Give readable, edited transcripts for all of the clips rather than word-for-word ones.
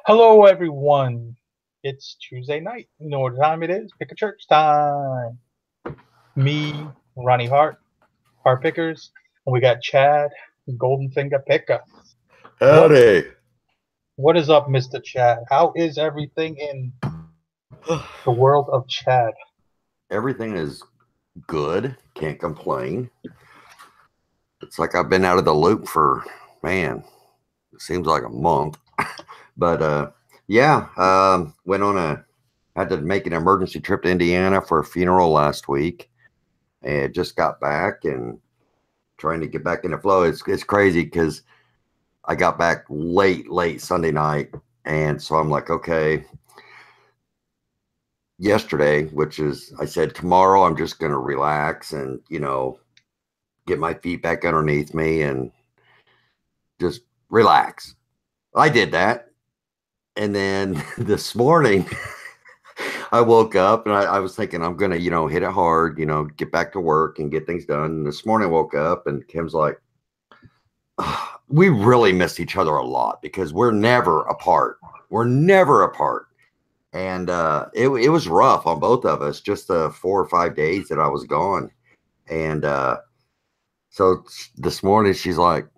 Hello, everyone. It's Tuesday night. You know what time it is? Pick a church time. Me, Ronnie Hart, Hart Pickers, and we got Chad, Golden Finger Picker. What Howdy. what is up, Mr. Chad? How is everything in the world of Chad? Everything is good. Can't complain. It's like I've been out of the loop for, man, it seems like a month. But yeah, went on had to make an emergency trip to Indiana for a funeral last week, and just got back and trying to get back in the flow. It's crazy because I got back late Sunday night, and so I'm like, okay, yesterday, which is I said tomorrow I'm just gonna relax and get my feet back underneath me and just relax. I did that. And then this morning, I woke up and I was thinking I'm going to, hit it hard, get back to work and get things done. And this morning I woke up and Kim's like, we really miss each other a lot because we're never apart. We're never apart. And it was rough on both of us, just the 4 or 5 days that I was gone. And so this morning she's like,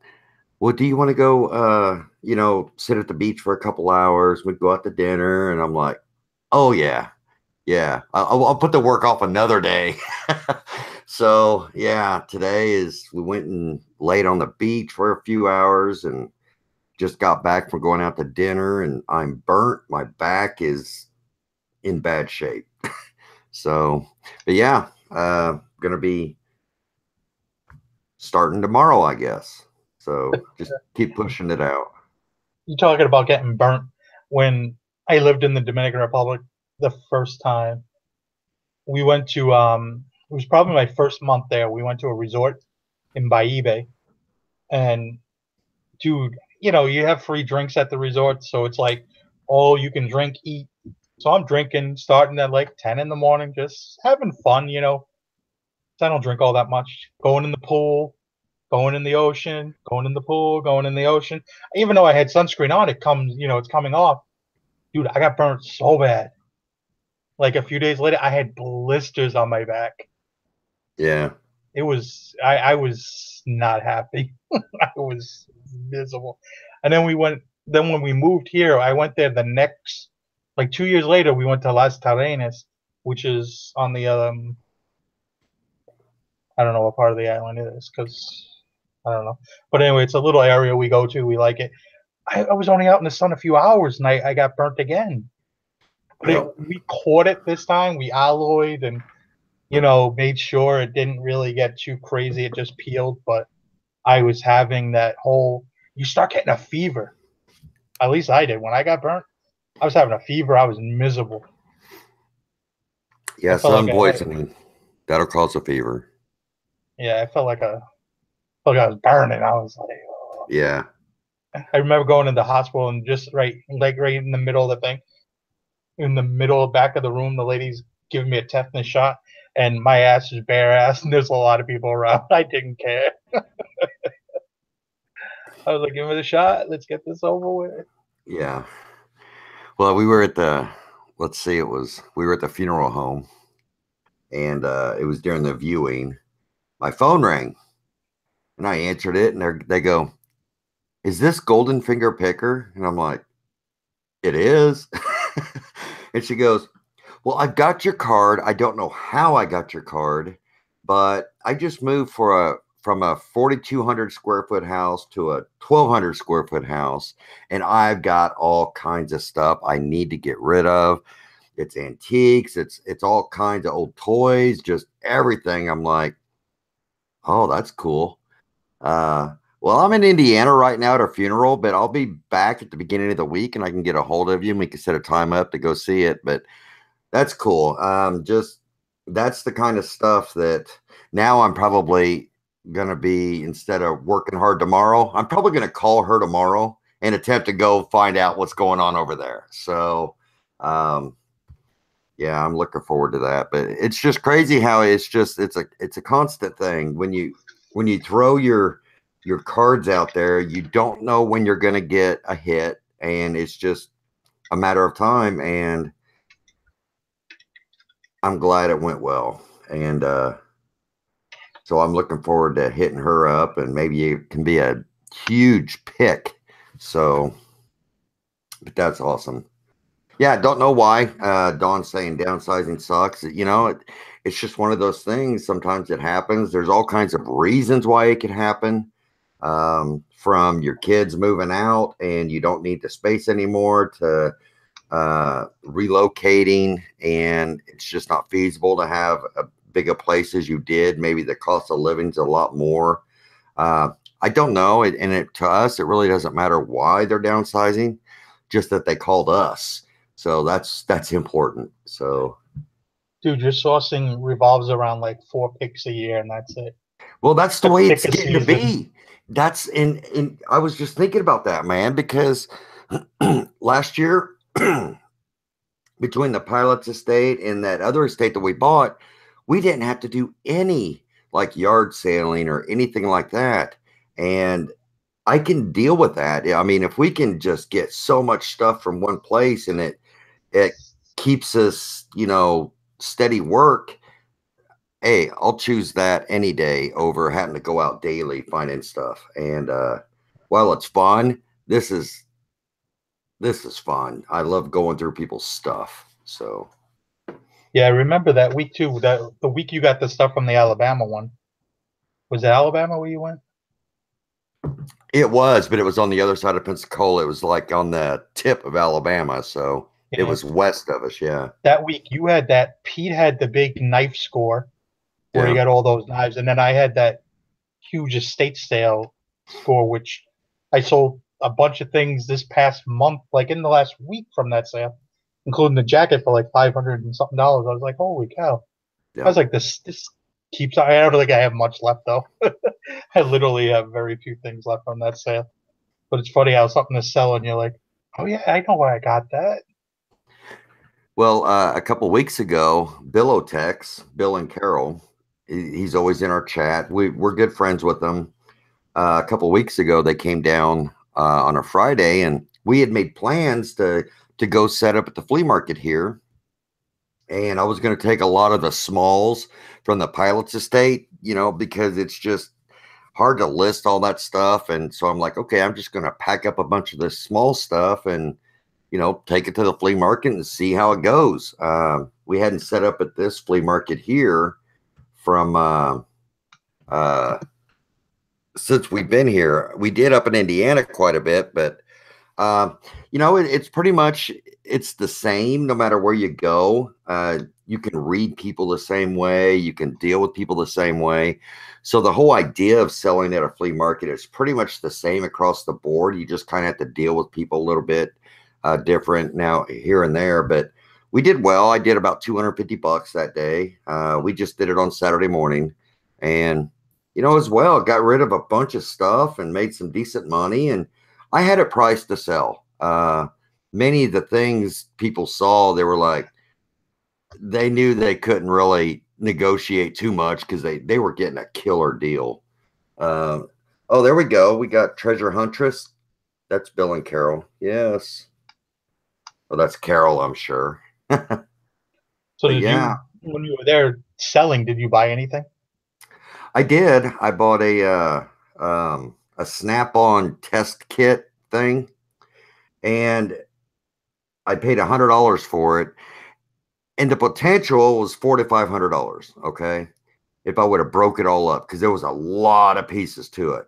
well, do you want to go, sit at the beach for a couple hours? We'd go out to dinner. And I'm like, oh, yeah. Yeah. I'll put the work off another day. So, yeah, we went and laid on the beach for a few hours and just got back from going out to dinner. And I'm burnt. My back is in bad shape. So, but yeah, going to be starting tomorrow, I guess. So just keep pushing it out. You talking about getting burnt? When I lived in the Dominican Republic the first time, we went to it was probably my first month there. We went to a resort in Baibe, and dude, you have free drinks at the resort, so it's like all you can drink, eat. So I'm drinking, starting at like 10 in the morning, just having fun. I don't drink all that much. Going in the pool, going in the ocean, going in the pool, going in the ocean. Even though I had sunscreen on, it's coming off. Dude, I got burnt so bad. Like a few days later, I had blisters on my back. Yeah. I was not happy. I was miserable. And then when we moved here, I went there the next, like 2 years later, we went to Las Terrenas, which is on the, I don't know what part of the island it is because I don't know. But anyway, it's a little area we go to. We like it. I was only out in the sun a few hours and I got burnt again. But Yep. we caught it this time. We alloyed and, made sure it didn't really get too crazy. It just peeled. But I was having you start getting a fever. At least I did. When I got burnt, I was having a fever. I was miserable. I Yeah. felt like Sun poisoning. That'll cause a fever. yeah, I felt like I was burning. I was like, oh. Yeah. I remember going in the hospital and just right in the middle of the thing, in the middle of back of the room, the lady's giving me a tetanus shot, and my ass is bare ass, and there's a lot of people around. I didn't care. I was like, give me the shot. Let's get this over with. Yeah. Well, we were at the, let's see, we were at the funeral home and it was during the viewing. My phone rang and I answered it and they go, is this Golden Finger Picker? And I'm like, it is. And she goes, well, I've got your card. I don't know how I got your card, but I just moved from a 4,200 square foot house to a 1,200 square foot house, and I've got all kinds of stuff I need to get rid of. It's antiques, it's all kinds of old toys, just everything. I'm like, oh, that's cool. Well, I'm in Indiana right now at a funeral, but I'll be back at the beginning of the week and I can get a hold of you and we can set a time up to go see it. But that's cool. Just that's the kind of stuff that now I'm probably gonna be, instead of working hard tomorrow, I'm probably gonna call her tomorrow and attempt to go find out what's going on over there. So yeah, I'm looking forward to that. But it's just crazy how it's a constant thing. When you throw your cards out there, you don't know when you're gonna get a hit, and it's just a matter of time, and I'm glad it went well. And so I'm looking forward to hitting her up, and maybe it can be a huge pick. So, but that's awesome. Yeah, don't know why. Dawn's saying downsizing sucks. It's just one of those things. Sometimes it happens. There's all kinds of reasons why it can happen. From your kids moving out and you don't need the space anymore to relocating, and it's just not feasible to have a bigger place as you did. Maybe the cost of living's a lot more. Uh, I don't know, to us, it really doesn't matter why they're downsizing, just that they called us. So that's important. So, Dude, your sourcing revolves around like 4 picks a year, and that's it. well, that's the To way pick it's a getting to season. be. That's in. I was just thinking about that, man, because last year between the pilot's estate and that other estate that we bought, we didn't have to do any like yard sailing or anything like that. And I can deal with that. I mean, if we can just get so much stuff from one place and it keeps us, steady work, hey, I'll choose that any day over having to go out daily finding stuff. And while it's fun, this is fun. I love going through people's stuff. So Yeah, I remember that week too. That the week you got the stuff from the Alabama one. Was it Alabama where you went? it was, but it was on the other side of Pensacola. It was like on the tip of Alabama, so it Yeah. was west of us. Yeah, That week you had that Pete had the big knife score where he yeah, got all those knives, and then I had that huge estate sale score, which I sold a bunch of things this past month, like in the last week from that sale, including the jacket for like 500 and something dollars. I was like, holy cow! I yeah. was like, this keeps. I don't think I have much left though. I literally have very few things left from that sale. But it's funny how something is selling, you're like, oh yeah, I know where I got that. Well, a couple weeks ago, Bill and Carol, he's always in our chat. We're good friends with them. A couple weeks ago, they came down on a Friday, and we had made plans to go set up at the flea market here. And I was going to take a lot of the smalls from the pilot's estate, because it's just hard to list all that stuff. And so I'm like, okay, I'm just going to pack up a bunch of this small stuff and, take it to the flea market and see how it goes. We hadn't set up at this flea market here from uh, since we've been here. We did up in Indiana quite a bit, but it's pretty much it's the same no matter where you go. You can read people the same way, you can deal with people the same way. So the whole idea of selling at a flea market is pretty much the same across the board. You just kind of have to deal with people a little bit different now here and there. But we did well. I did about $250 that day. We just did it on Saturday morning, and as well, got rid of a bunch of stuff and made some decent money. And I had a price to sell. Many of the things people saw, they were like, they knew they couldn't really negotiate too much because they were getting a killer deal. Uh, oh, there we go. We got Treasure Huntress. That's Bill and Carol. Yes. Oh, that's Carol, I'm sure. But So did yeah, you, when you were there selling, did you buy anything? I did. I bought a Snap-on test kit thing, and I paid $100 for it, and the potential was $4,500. Okay, if I would have broke it all up, because there was a lot of pieces to it.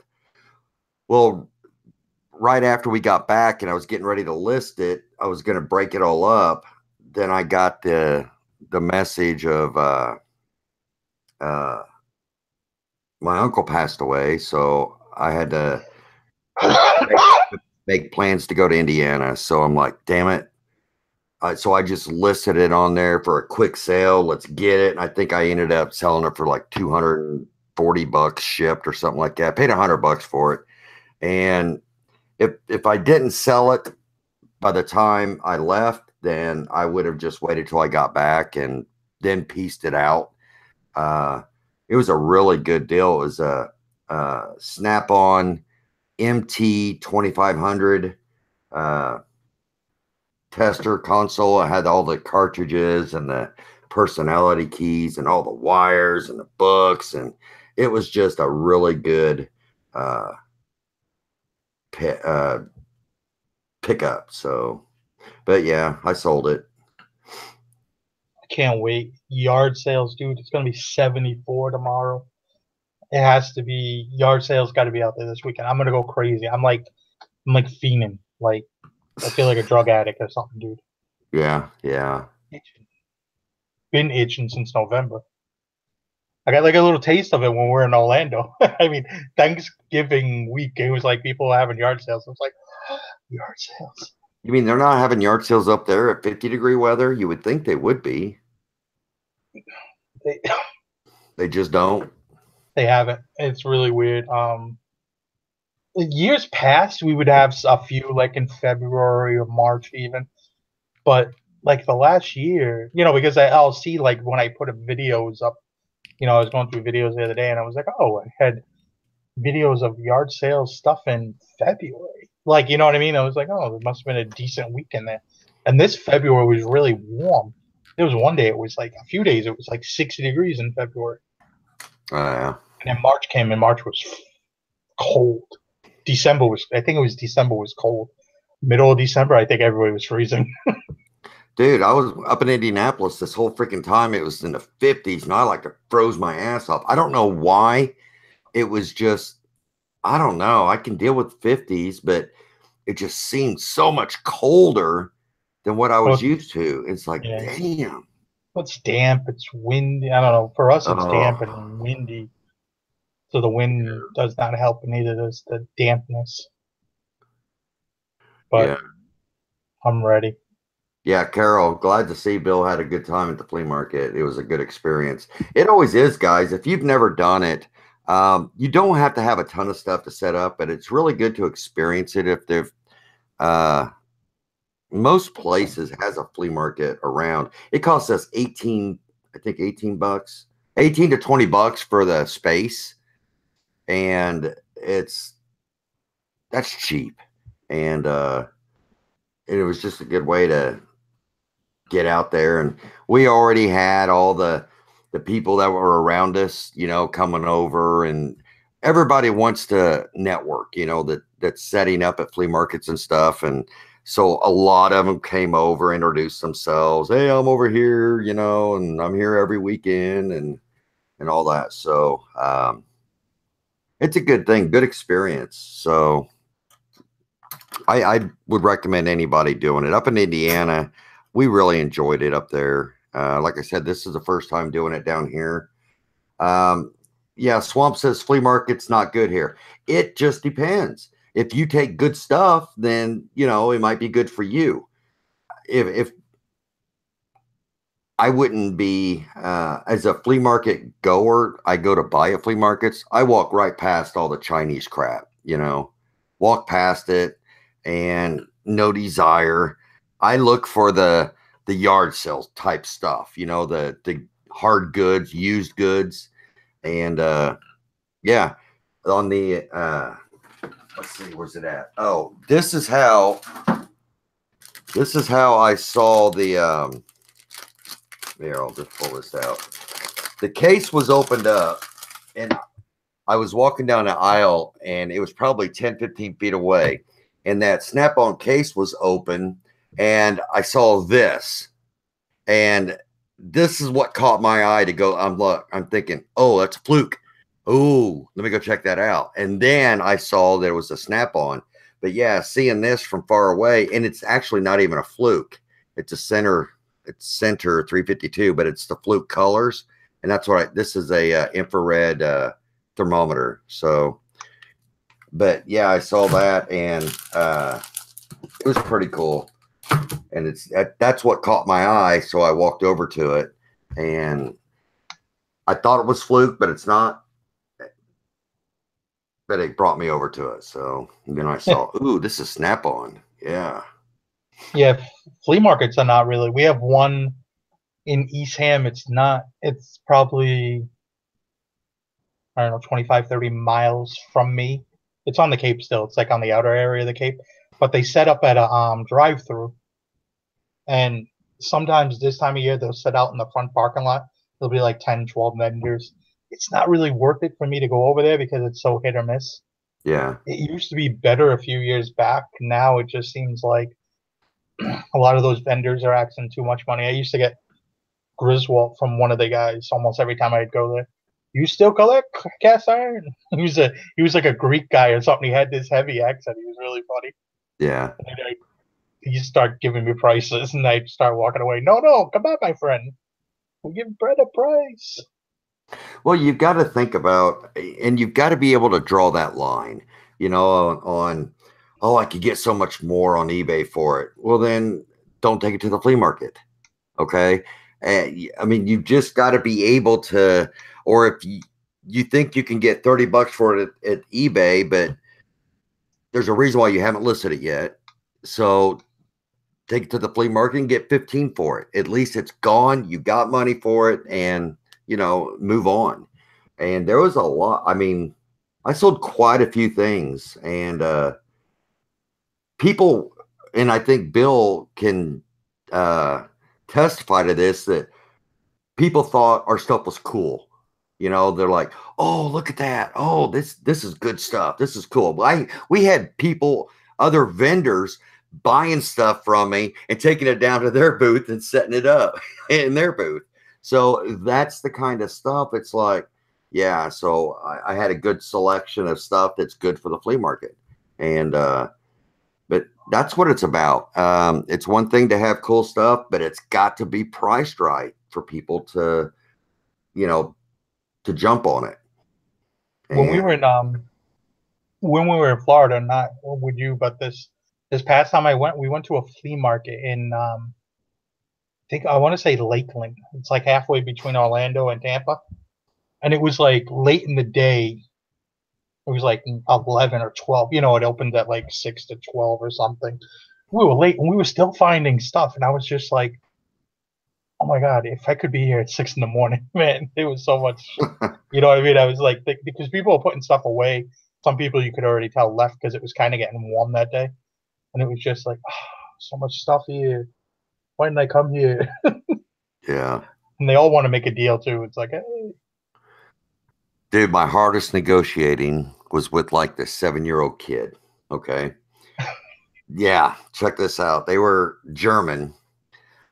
Well, right after we got back and I was getting ready to list it, I was going to break it all up. Then I got the message of uh, my uncle passed away, so I had to make, make plans to go to Indiana. So I'm like, damn it. So I just listed it on there for a quick sale. Let's get it. And I think I ended up selling it for like $240 shipped or something like that. I paid $100 for it. And if I didn't sell it by the time I left, then I would have just waited till I got back and then pieced it out. Uh, it was a really good deal. It was a Snap-on MT 2500. Uh, tester console. I had all the cartridges and the personality keys and all the wires and the books, and it was just a really good uh, pi- uh, pickup. So, but yeah, I sold it. I can't wait. Yard sales, dude. It's gonna be 74 tomorrow. It has to be yard sales. Got to be out there this weekend. I'm gonna go crazy. I'm like fiending. Like I feel like a drug addict or something, dude. Yeah, yeah, Itching. Been itching since November. I got like a little taste of it when we were in Orlando. I mean, Thanksgiving week, it was like people having yard sales. I was like, yard sales. you mean they're not having yard sales up there at 50-degree weather? You would think they would be. They, They just don't. they haven't. It's really weird. Years past, we would have a few like in February or March even, but like the last year, because I'll see like when I put up videos up, I was going through videos the other day and I was like, oh, I had videos of yard sales stuff in February. Like, you know what I mean? I was like, oh, there must have been a decent weekend there. And this February was really warm. There was one day it was like a few days it was like 60 degrees in February. Yeah. And then March came and March was cold. I think it was December was cold. Middle of December, I think everybody was freezing. Dude, I was up in Indianapolis this whole freaking time. It was in the 50s, and I like to froze my ass off. I don't know why. It was just, I don't know. I can deal with 50s, but it just seemed so much colder than what I was Well, used to. It's like, yeah, damn. it's damp, it's windy. I don't know. For us, it's damp Oh, and windy. So the wind does not help, and neither does the dampness. yeah. But I'm ready. Yeah, Carol, glad to see Bill had a good time at the flea market. It was a good experience. It always is, guys. If you've never done it, you don't have to have a ton of stuff to set up, but it's really good to experience it if they've uh, most places has a flea market around. It costs us 18, I think 18 bucks, 18 to 20 bucks for the space. And that's cheap. And it was just a good way to get out there. And we already had all the people that were around us, coming over, and everybody wants to network, that's setting up at flea markets and stuff. And so a lot of them came over, introduced themselves. Hey, I'm over here, and I'm here every weekend and all that. So it's a good thing, good experience. So I would recommend anybody doing it. Up in Indiana, we really enjoyed it up there. Like I said, this is the first time doing it down here. Um, yeah, Swamp says flea market's not good here. It just depends. If you take good stuff, then it might be good for you. If I wouldn't be as a flea market goer, I go to buy at flea markets. I walk right past all the Chinese crap, walk past it and no desire. I look for the yard sales type stuff, the hard goods, used goods, and yeah, on the let's see, where's it at? Oh, this is how I saw the here, I'll just pull this out. The case was opened up, and I was walking down the aisle, and it was probably 10, 15 feet away. And that snap on case was open, and I saw this. And this is what caught my eye to go. I'm thinking, oh, that's a fluke. Oh, let me go check that out. And then I saw there was a snap on. But yeah, seeing this from far away, and it's actually not even a fluke. It's center 352, but it's the fluke colors. And that's what this is a infrared thermometer. So, but yeah, I saw that, and it was pretty cool. And that's what caught my eye. So I walked over to it, and I thought it was fluke, but it's not. But it brought me over to it. So then I saw, ooh, this is Snap On. Yeah. Yeah, flea markets are not really. We have one in East Ham. It's probably, I don't know, 25, 30 miles from me. It's on the Cape still. It's like on the outer area of the Cape. But they set up at a drive-through. And sometimes this time of year, they'll sit out in the front parking lot. There'll be like 10, 12 vendors. It's not really worth it for me to go over there because it's so hit or miss. Yeah. It used to be better a few years back. Now it just seems like a lot of those vendors are asking too much money. I used to get Griswold from one of the guys almost every time I'd go there. You still collect cast iron? He was like a Greek guy or something. He had this heavy accent. He was really funny. Yeah. And he start giving me prices, and I start walking away. No, no, come on, my friend. We give bread a price. Well, you've got to think about, and you've got to be able to draw that line, on, oh, I could get so much more on eBay for it. Well, then don't take it to the flea market. Okay. I mean, you've just got to be able to, or if you think you can get $30 for it at eBay, but there's a reason why you haven't listed it yet. So take it to the flea market and get 15 for it. At least it's gone. You got money for it, and move on. And there was a lot. I mean, I sold quite a few things, and people, and I think Bill can testify to this, that people thought our stuff was cool. They're like, "Oh, look at that! Oh, this is good stuff. This is cool." We had people, other vendors, buying stuff from me and taking it down to their booth and setting it up in their booth. So that's the kind of stuff. It's like, yeah. So I had a good selection of stuff that's good for the flea market, and but that's what it's about. It's one thing to have cool stuff, but it's got to be priced right for people you know, to jump on it. When we And were in when we were in Florida, not with you, but this past time we went to a flea market in I think I want to say Lakeland. It's like halfway between Orlando and Tampa, and it was like late in the day. It was like 11 or 12. It opened at like 6 to 12 or something. We were late and we were still finding stuff, and I was just like, oh my god, if I could be here at 6 in the morning, man, it was so much. You know what I mean? I was like, because people were putting stuff away. Some people you could already tell left because it was kind of getting warm that day, and it was just like, oh, so much stuff here. Why didn't I come here? yeah, And they all want to make a deal too. It's like, hey. dude, my hardest negotiating was with like the 7-year-old kid. Okay. Yeah, check this out. They were German.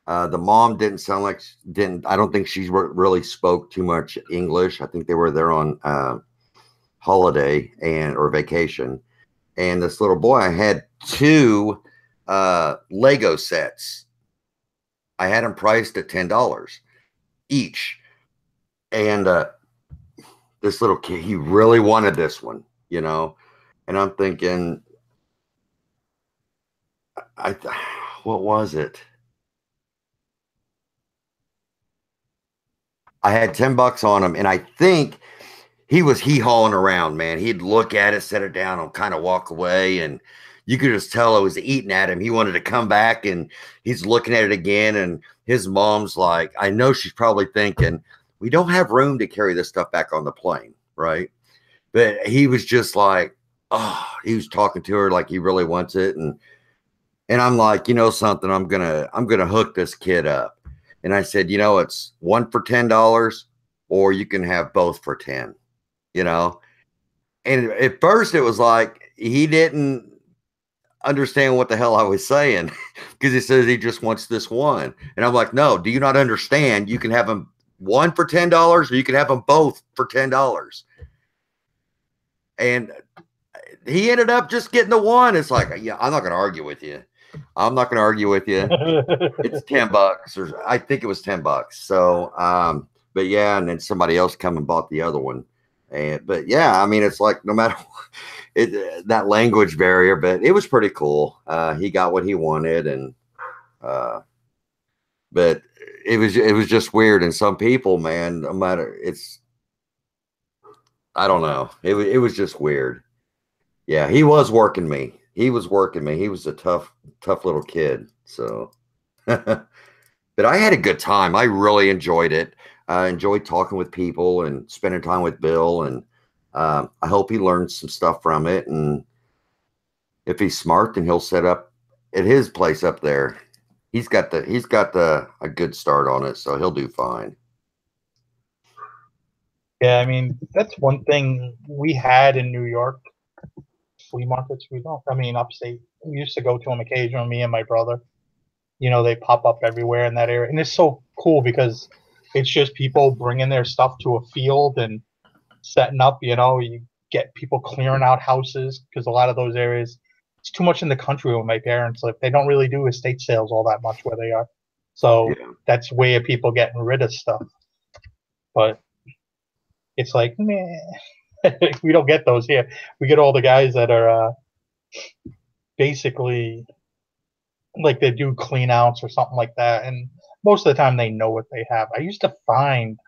The mom didn't sound like didn't. I don't think she really spoke too much English. I think they were there on holiday or vacation. And this little boy, I had two Lego sets. I had them priced at $10 each. And this little kid, he really wanted this one, And I'm thinking, I what was it? I had $10 on him, and I think he was hawing around, man. He'd look at it, set it down, and kind of walk away. And you could just tell I was eating at him. He wanted to come back, and he's looking at it again. And his mom's like, I know she's probably thinking, we don't have room to carry this stuff back on the plane, right? But he was just like, oh, he was talking to her like he really wants it. And I'm like, something, I'm gonna hook this kid up. And I said, it's one for $10, or you can have both for 10. And at first it was like he didn't understand what the hell I was saying, because he says he just wants this one. And I'm like, no, do you not understand? You can have them one for $10, or you can have them both for $10. And he ended up just getting the one. It's like, yeah, I'm not going to argue with you. I'm not going to argue with you. It's $10, or I think it was $10. So, but yeah, and then somebody else come and bought the other one. But yeah, I mean, it's like no matter that language barrier, but it was pretty cool. He got what he wanted, and but it was just weird. And some people, man, no matter I don't know, it was just weird. Yeah, he was working me. He was working me. He was a tough little kid. So, but I had a good time. I really enjoyed it. I enjoyed talking with people and spending time with Bill. And I hope he learned some stuff from it. And if he's smart, then he'll set up at his place up there. He's got the a good start on it, so he'll do fine. Yeah, I mean, that's one thing we had in New York, flea markets. We don't, I mean, upstate. We used to go to them occasionally, me and my brother. They pop up everywhere in that area. And it's so cool because it's just people bringing their stuff to a field and setting up. You get people clearing out houses because a lot of those areas, it's too much in the country where my parents live. They don't really do estate sales all that much where they are. So Yeah, that's where people getting rid of stuff. But it's like, meh, we don't get those here. We get all the guys that are basically like they do clean outs or something like that. And most of the time they know what they have. I used to find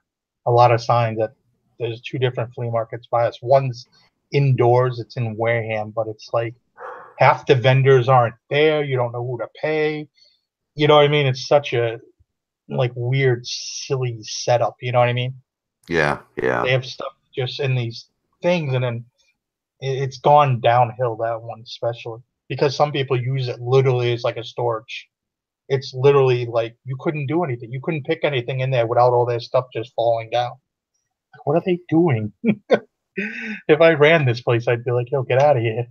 a lot of signs that there's two different flea markets by us. One's indoors, it's in Wareham, but it's like half the vendors aren't there. You don't know who to pay. You know what I mean? It's such a like weird, silly setup. You know what I mean? yeah, They yeah, have stuff just in these things, and then it's gone downhill, that one especially, because some people use it literally as like a storage. It's literally like you couldn't do anything. You couldn't pick anything in there without all their stuff just falling down. What are they doing? If I ran this place, I'd be like, yo, get out of here.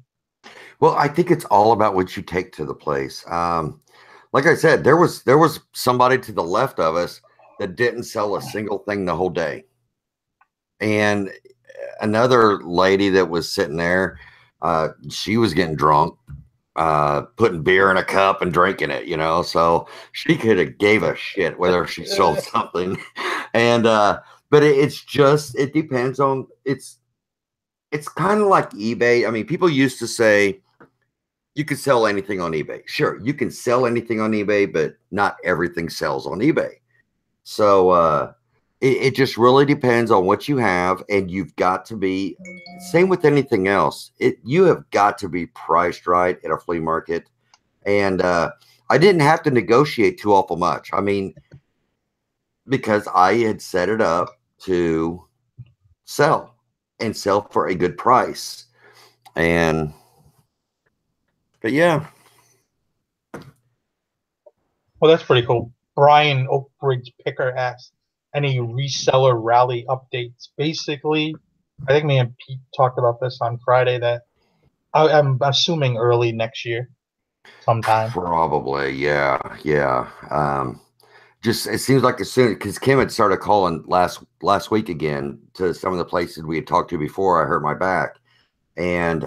well, I think it's all about what you take to the place. Like I said, there was somebody to the left of us that didn't sell a single thing the whole day, and another lady that was sitting there, she was getting drunk, putting beer in a cup and drinking it, so she could have gave a shit whether she sold something. And but it depends on it's kind of like eBay. I mean, people used to say you can sell anything on eBay. Sure, you can sell anything on eBay, but not everything sells on eBay. So it just really depends on what you have, and you've got to be same with anything else. You have got to be priced right at a flea market, and I didn't have to negotiate too awful much. I mean, because I had set it up to sell and sell for a good price, and but yeah, Well, that's pretty cool. Brian Oakbridge Picker asked, any reseller rally updates? Basically, I think me and Pete talked about this on Friday that I'm assuming early next year sometime. probably yeah. Just it seems like as soon because Kim had started calling last week again to some of the places we had talked to before I hurt my back, and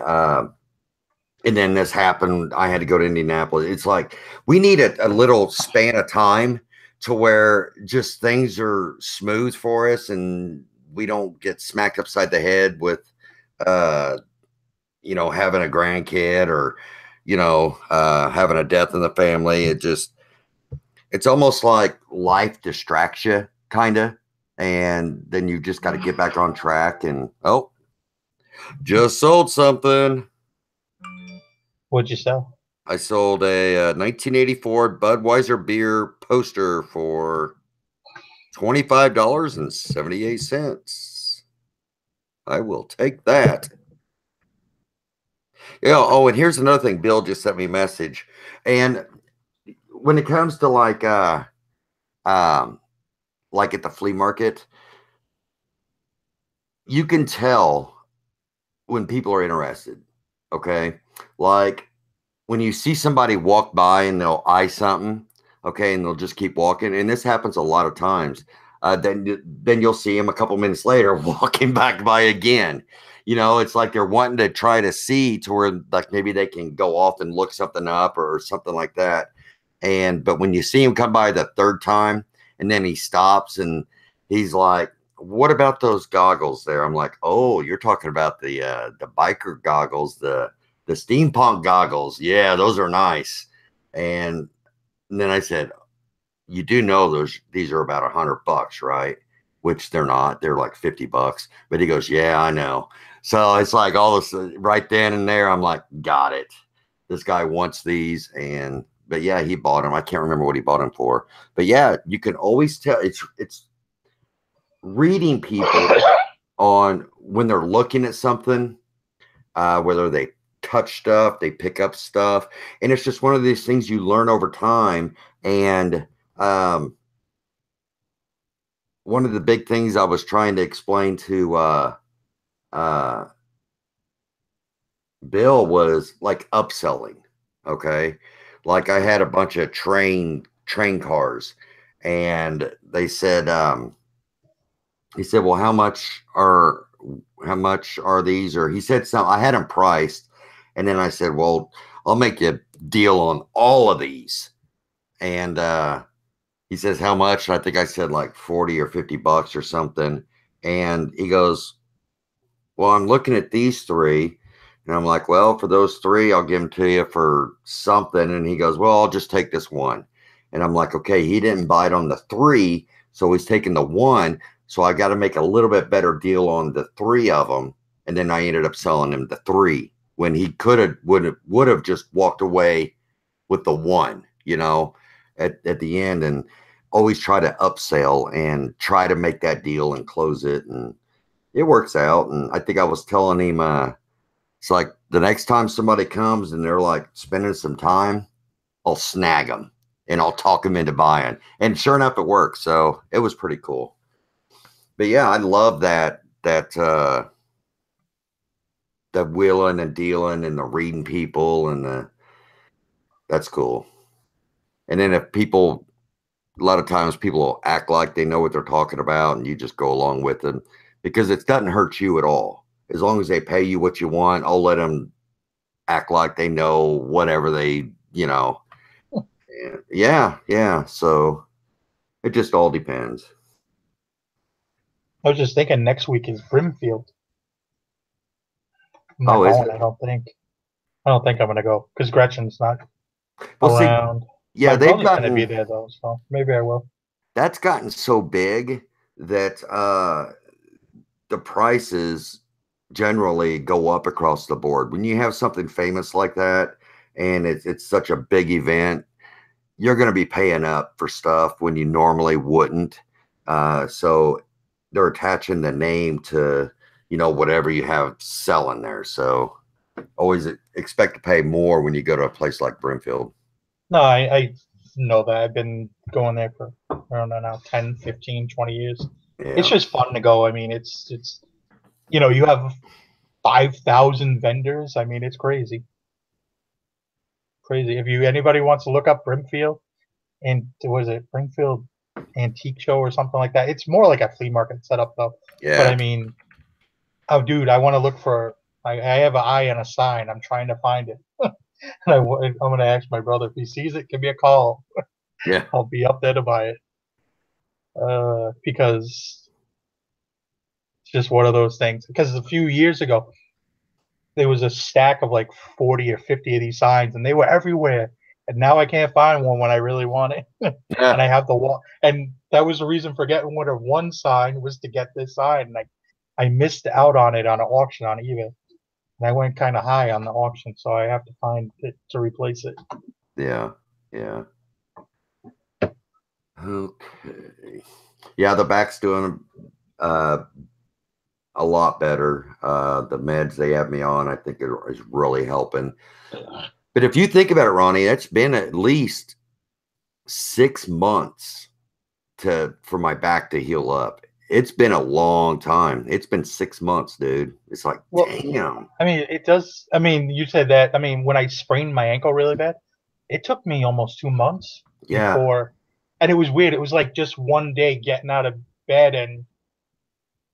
then this happened. I had to go to Indianapolis. It's like we need a little span of time to where just things are smooth for us and we don't get smacked upside the head with uh having a grandkid or having a death in the family. It's almost like life distracts you, kind of. And then you just got to get back on track. And oh, just sold something. What'd you sell? I sold a 1984 Budweiser beer poster for $25.78. I will take that. Yeah. Oh, and here's another thing. Bill just sent me a message. And when it comes to um, like at the flea market, you can tell when people are interested. Okay. Like when you see somebody walk by and they'll eye something, okay, and they'll just keep walking. And this happens a lot of times. Then you'll see them a couple minutes later walking back by again. It's like they're wanting to try to see to where like maybe they can go off and look something up or something like that. But when you see him come by the third time and then he stops and he's like, what about those goggles there? I'm like, oh, you're talking about the biker goggles, the steampunk goggles. Yeah, those are nice. And then I said, you do know these are about $100, right? Which they're not. They're like $50. But he goes, yeah, I know. So it's like all this right then and there. I'm like, got it. This guy wants these, but yeah, he bought them. I can't remember what he bought them for. But yeah, you can always tell it's reading people on when they're looking at something, whether they touch stuff, they pick up stuff, and it's just one of these things you learn over time And um, one of the big things I was trying to explain to uh, Bill was like upselling. Okay. Like I had a bunch of train cars and they said, he said, well, how much are these? Or he said something, I had them priced. And then I said, well, I'll make you a deal on all of these. And he says, how much? I think I said like 40 or $50 or something. And he goes, well, I'm looking at these three. And I'm like, well, for those three, I'll give them to you for something. And he goes, well, I'll just take this one. And I'm like, okay, he didn't bite on the three. So he's taking the one. So I got to make a little bit better deal on the three of them. And then I ended up selling him the three when he would have just walked away with the one, at the end, and always try to upsell and try to make that deal and close it. And it works out. And I think I was telling him, it's like the next time somebody comes and they're like spending some time, I'll snag them and I'll talk them into buying. And sure enough, it worked. So it was pretty cool. But yeah, I love that wheeling and dealing and the reading people and that's cool. And then if people, a lot of times people will act like they know what they're talking about and you just go along with them because it doesn't hurt you at all. As long as they pay you what you want, I'll let them act like they know whatever they. Yeah, yeah. So it just all depends. I was just thinking next week is Brimfield. I'm not Oh, is going. it? I don't think. I don't think I'm gonna go because Gretchen's not Well, see, around. yeah, My they've brother's gonna be gotten there though, so maybe I will. that's gotten so big that the prices generally go up across the board. When you have something famous like that and it's such a big event, you're going to be paying up for stuff when you normally wouldn't. So they're attaching the name to, whatever you have selling there. So always expect to pay more when you go to a place like Brimfield. No, I know that. I've been going there for I don't know now 10, 15, 20 years. It's Yeah. just fun to go. I mean, it's you have 5,000 vendors. I mean, it's crazy. Crazy. If you anybody wants to look up Brimfield and was it Brimfield Antique Show or something like that? It's more like a flea market setup though. But I Yeah. mean, oh dude, I want to look for I have an eye on a sign. I'm trying to find it. And I'm going to ask my brother if he sees it, give me a call. Yeah. I'll be up there to buy it. Because it's just one of those things. Because a few years ago, there was a stack of like 40 or 50 of these signs, and they were everywhere. And now I can't find one when I really want it. And Yeah. I have the one. And that was the reason for getting rid of one sign was to get this sign. And I missed out on it on an auction on eBay. And I went kind of high on the auction, so I have to find it to replace it. Yeah. Yeah. Okay. Yeah, the back's doing uh, a lot better. The meds they have me on, I think, is really helping. But if you think about it, Ronnie, it's been at least 6 months for my back to heal up. It's been a long time. It's been 6 months, dude. It's like, Well, damn. I mean, it does. I mean, you said that. I mean, when I sprained my ankle really bad, it took me almost 2 months Yeah. before, and it was weird. It was like just one day getting out of bed and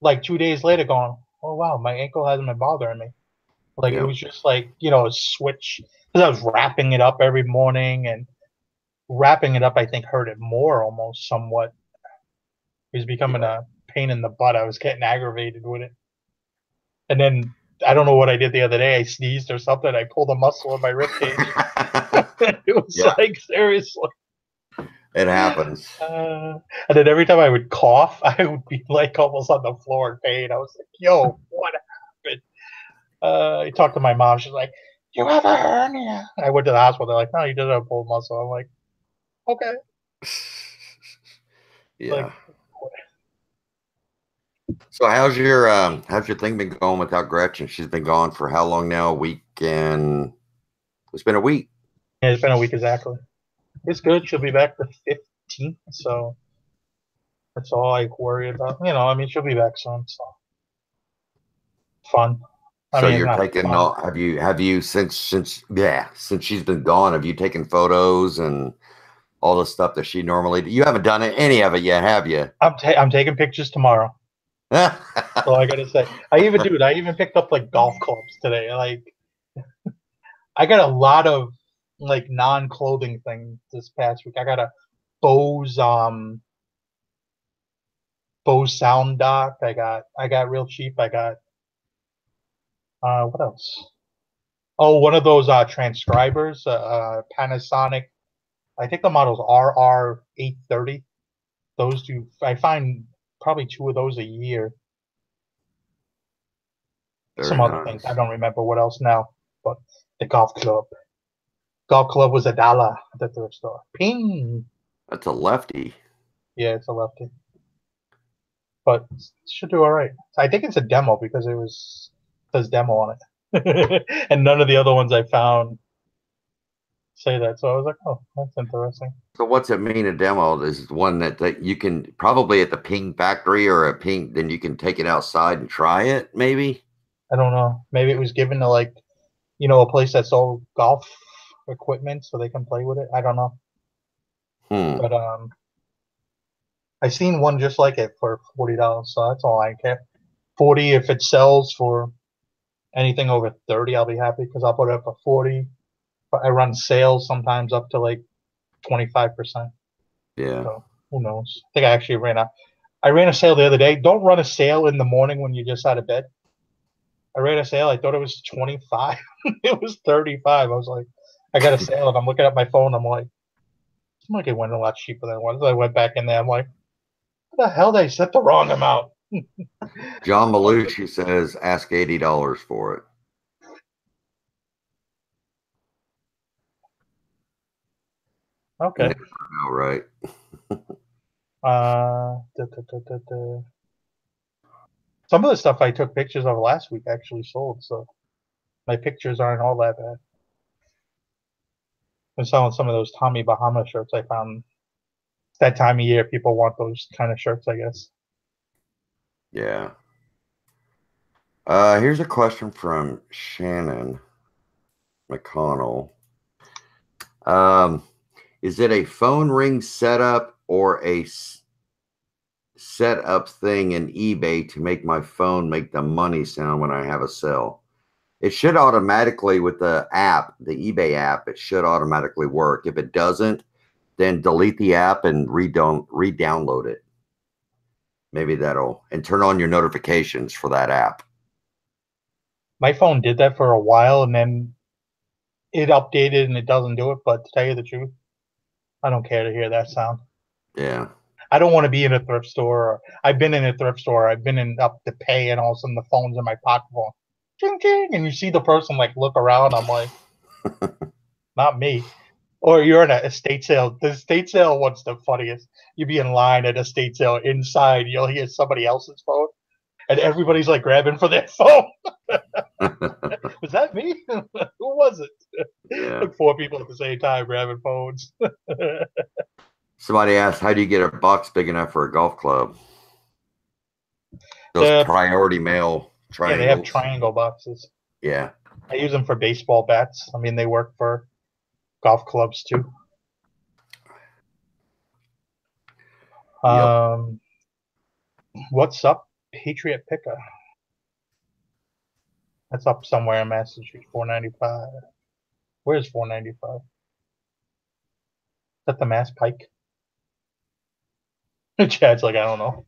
like 2 days later going, oh wow, my ankle hasn't been bothering me. Like it Yeah. was just like, a switch because I was wrapping it up every morning and wrapping it up, I think hurt it more almost somewhat. It was becoming Yeah. a pain in the butt. I was getting aggravated with it. And then I don't know what I did the other day. I sneezed or something. I pulled a muscle in my rib cage. It was Yeah. like seriously. It happens. And then every time I would cough, I would be like almost on the floor in pain. I was like, "Yo, what happened?" I talked to my mom. She's like, "You have a hernia." I went to the hospital. They're like, "No, you just have a pulled muscle." I'm like, "Okay." Yeah. Like, So how's your thing been going without Gretchen? She's been gone for how long now? A week and it's been a week. yeah, it's been a week exactly. It's good. She'll be back the 15th, so that's all I worry about. I mean, she'll be back soon, so fun. I So mean, it's you're not taking fun. no have you since she's been gone, have you taken photos and all the stuff that she normally do? You haven't done any of it yet, have you? I'm taking pictures tomorrow. That's all I gotta say. I even picked up like golf clubs today. Like I got a lot of like non-clothing things this past week. I got a Bose Bose sound dock. I got real cheap. I got what else? Oh, one of those transcribers, Panasonic. I think the model's RR830. Those two, I find probably two of those a year. Very Some other things. I nice. don't remember what else now, but the golf club. Golf club was $1 at the thrift store. Ping. That's a lefty. Yeah, it's a lefty, but it should do all right. I think it's a demo because says demo on it, and none of the other ones I found say that. So I was like, oh, that's interesting. So what's it mean a demo? This is one that you can probably at the Ping factory or a Ping, then you can take it outside and try it, maybe. I don't know. Maybe it was given to like a place that sold golf equipment so they can play with it. I don't know, Hmm. but I seen one just like it for $40. So that's all I care. 40 if it sells for anything over 30, I'll be happy because I'll put it up for 40. But I run sales sometimes up to like 25%. Yeah. So who knows? I think I ran a sale the other day. Don't run a sale in the morning when you're just out of bed. I ran a sale. I thought it was 25. It was 35. I was like, I got a sale and I'm looking at my phone. I'm like, it's like it went a lot cheaper than it was. I went back in there. I'm like, what the hell? They set the wrong amount. John Belushi says ask $80 for it. You Okay. never know, right? Some of the stuff I took pictures of last week actually sold, so my pictures aren't all that bad. I'm selling some of those Tommy Bahama shirts I found. That time of year, people want those kind of shirts, I guess. Yeah. Here's a question from Shannon McConnell. Um, is it a phone ring setup or a setup thing in eBay to make my phone make the money sound when I have a sale? It should automatically with the app, the eBay app, it should automatically work. If it doesn't, then delete the app and re-download it. Maybe that'll and turn on your notifications for that app. My phone did that for a while, and then it updated and it doesn't do it. But to tell you the truth, I don't care to hear that sound. Yeah. I don't want to be in a thrift store. I've been in a thrift store. I've been in up to pay, and all of a sudden the phone's in my pocket going, ching ching, and you see the person like look around. I'm like, not me. Or you're in a estate sale. The estate sale one's the funniest. You be in line at a estate sale. Inside, you'll hear somebody else's phone, and everybody's like grabbing for their phone. Was that me? Who was it? Yeah. Like four people at the same time grabbing phones. Somebody asked, how do you get a box big enough for a golf club? Those the priority mail Yeah, they have triangles. triangle boxes. Yeah. I use them for baseball bats. I mean, they work for golf clubs too. Yep. Um, what's up, Patriot Picker? That's up somewhere in Massachusetts. 495. Where's 495? Is that the Mass Pike? Chad's like, I don't know.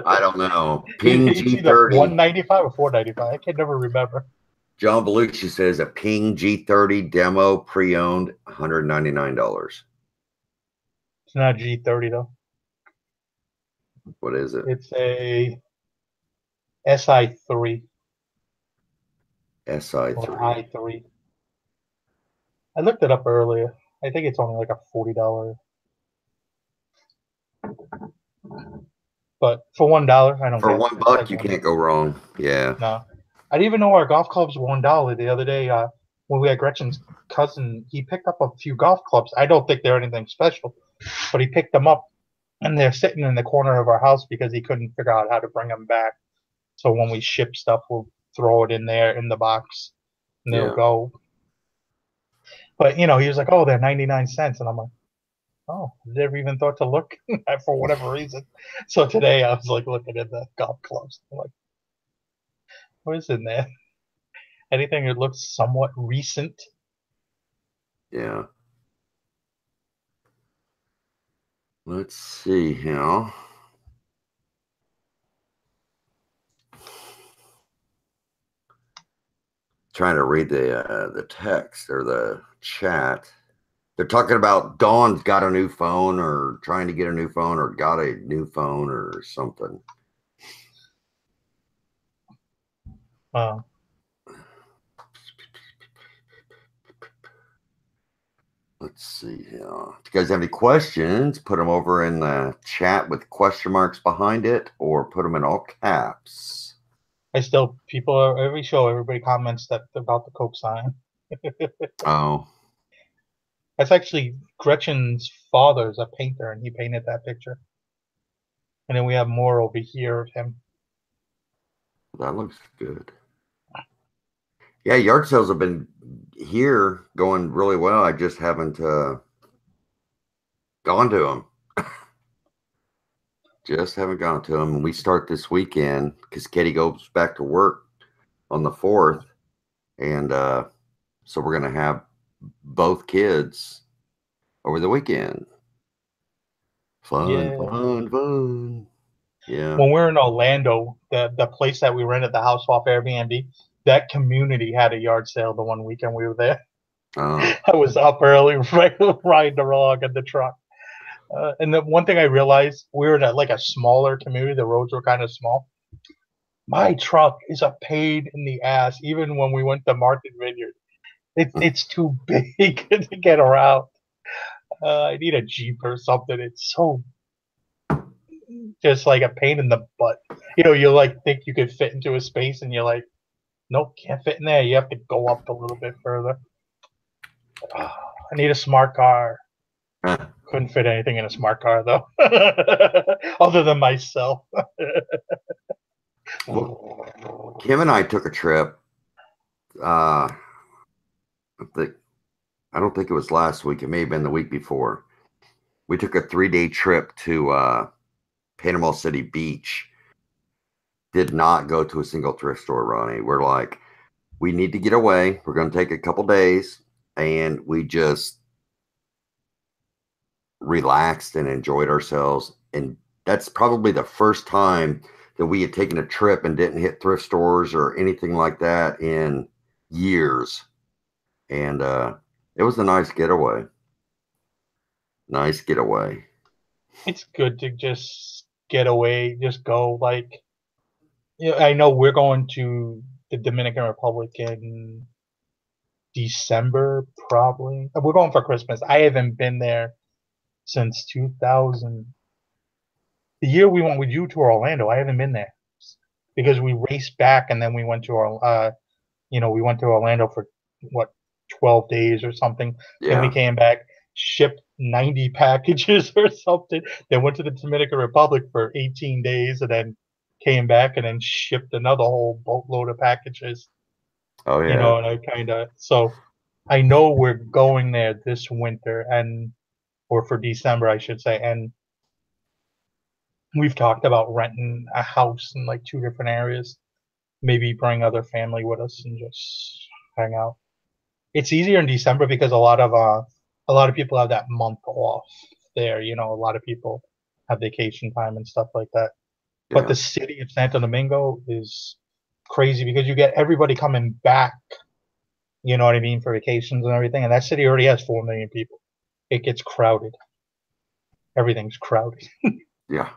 I don't know. Ping It's either G30. 195 or 495. I can never remember. John Belushi says a Ping G30 demo pre-owned, $199. It's not G30 though. What is it? It's a SI3 or SI3. I3. I looked it up earlier. I think it's only like a $40. But for $1, I don't For care. $1, That's you money. can't go wrong. Yeah. No, I didn't even know our golf clubs were $1 the other day. when we had Gretchen's cousin, he picked up a few golf clubs. I don't think they're anything special, but he picked them up, and they're sitting in the corner of our house because he couldn't figure out how to bring them back. So when we ship stuff, we'll throw it in there in the box, and they'll Yeah. go. But he was like, "Oh, they're 99 cents," and I'm like, "Oh, never even thought to look for whatever reason." So today I was like looking at the golf clubs. I'm like, what is in there? Anything that looks somewhat recent? Yeah. Let's see here. Trying to read the text or the chat. They're talking about Dawn's got a new phone or trying to get a new phone or got a new phone or something. Uh, Let's see here. If you guys have any questions, put them over in the chat with question marks behind it or put them in all caps. every show, everybody comments that about the Coke sign. Oh, That's actually Gretchen's father's a painter, and he painted that picture. And then we have more over here of him. that looks good. Yeah, yard sales have been here going really well. I just haven't gone to them. Just haven't gone to them. We start this weekend because Katie goes back to work on the 4th. And so we're going to have both kids over the weekend. Fun, Yeah. fun, fun. Yeah. When we were in Orlando, the place that we rented the house off Airbnb, that community had a yard sale the one weekend we were there. Oh, I was up early, riding the log in the truck. And the one thing I realized, we were in like a smaller community. The roads were kind of small. My truck is a pain in the ass, even when we went to Martin Vineyard. It's too big to get around. I need a Jeep or something. It's so just like a pain in the butt. You like think you could fit into a space, and you're like, nope, can't fit in there. You have to go up a little bit further. I need a smart car. Couldn't fit anything in a smart car though, other than myself. well, Kim and I took a trip. I think I don't think it was last week. It may have been the week before. We took a 3-day trip to Panama City Beach. Did not go to a single thrift store, Ronnie. We're like, we need to get away. We're going to take a couple days, and we just relaxed and enjoyed ourselves. And that's probably the first time that we had taken a trip and didn't hit thrift stores or anything like that in years. And it was a nice getaway. Nice getaway. It's good to just get away, just go. Like, I know we're going to the Dominican Republic in December, probably. We're going for Christmas. I haven't been there since 2000. The year we went with you to Orlando, I haven't been there because we raced back and then we went to we went to Orlando for what 12 days or something. Then we Yeah. came back, shipped 90 packages or something. Then went to the Dominican Republic for 18 days and then came back and then shipped another whole boatload of packages. Oh, yeah. And so I know we're going there this winter or for December, I should say. And we've talked about renting a house in like two different areas. Maybe bring other family with us and just hang out. It's easier in December because a lot of people have that month off there. A lot of people have vacation time and stuff like that. But Yeah. the city of Santo Domingo is crazy because you get everybody coming back. You know what I mean, for vacations and everything. And that city already has 4 million people. It gets crowded. Everything's crowded. Yeah.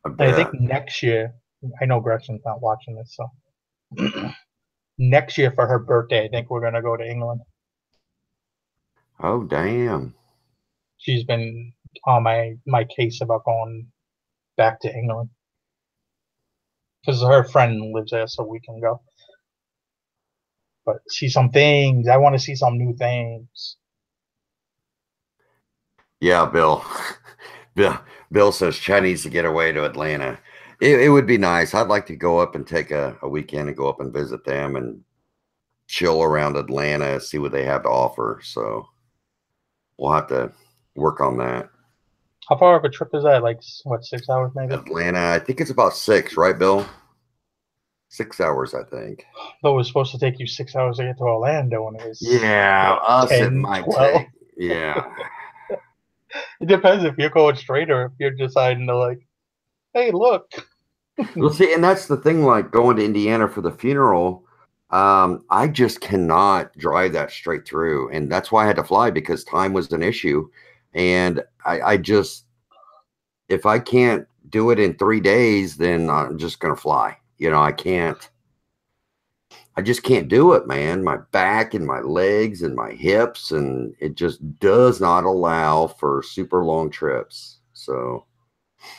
I And I think bet. next year, I know Gretchen's not watching this, so next year for her birthday, I think we're gonna go to England. Oh, damn. She's been on my case about going back to England because her friend lives there, so we can go. but see some things. I want to see some new things. Yeah, Bill. Bill, Bill says Chad needs to get away to Atlanta. It would be nice. I'd like to go up and take a weekend and go up and visit them and chill around Atlanta, see what they have to offer. So we'll have to work on that. How far of a trip is that? Like what, 6 hours maybe? Atlanta, I think it's about 6, right, Bill? 6 hours, I think. Though it was supposed to take you 6 hours to get to Orlando, and it was Yeah, what, us it 10, might 12. take. Yeah. It depends if you're going straight or if you're deciding to like, hey, look. Well, see, and that's the thing, like going to Indiana for the funeral. I just cannot drive that straight through. And that's why I had to fly because time was an issue. And I just, if I can't do it in 3 days, then I'm just going to fly. I just can't do it, man. My back and my legs and my hips, and it just does not allow for super long trips. So,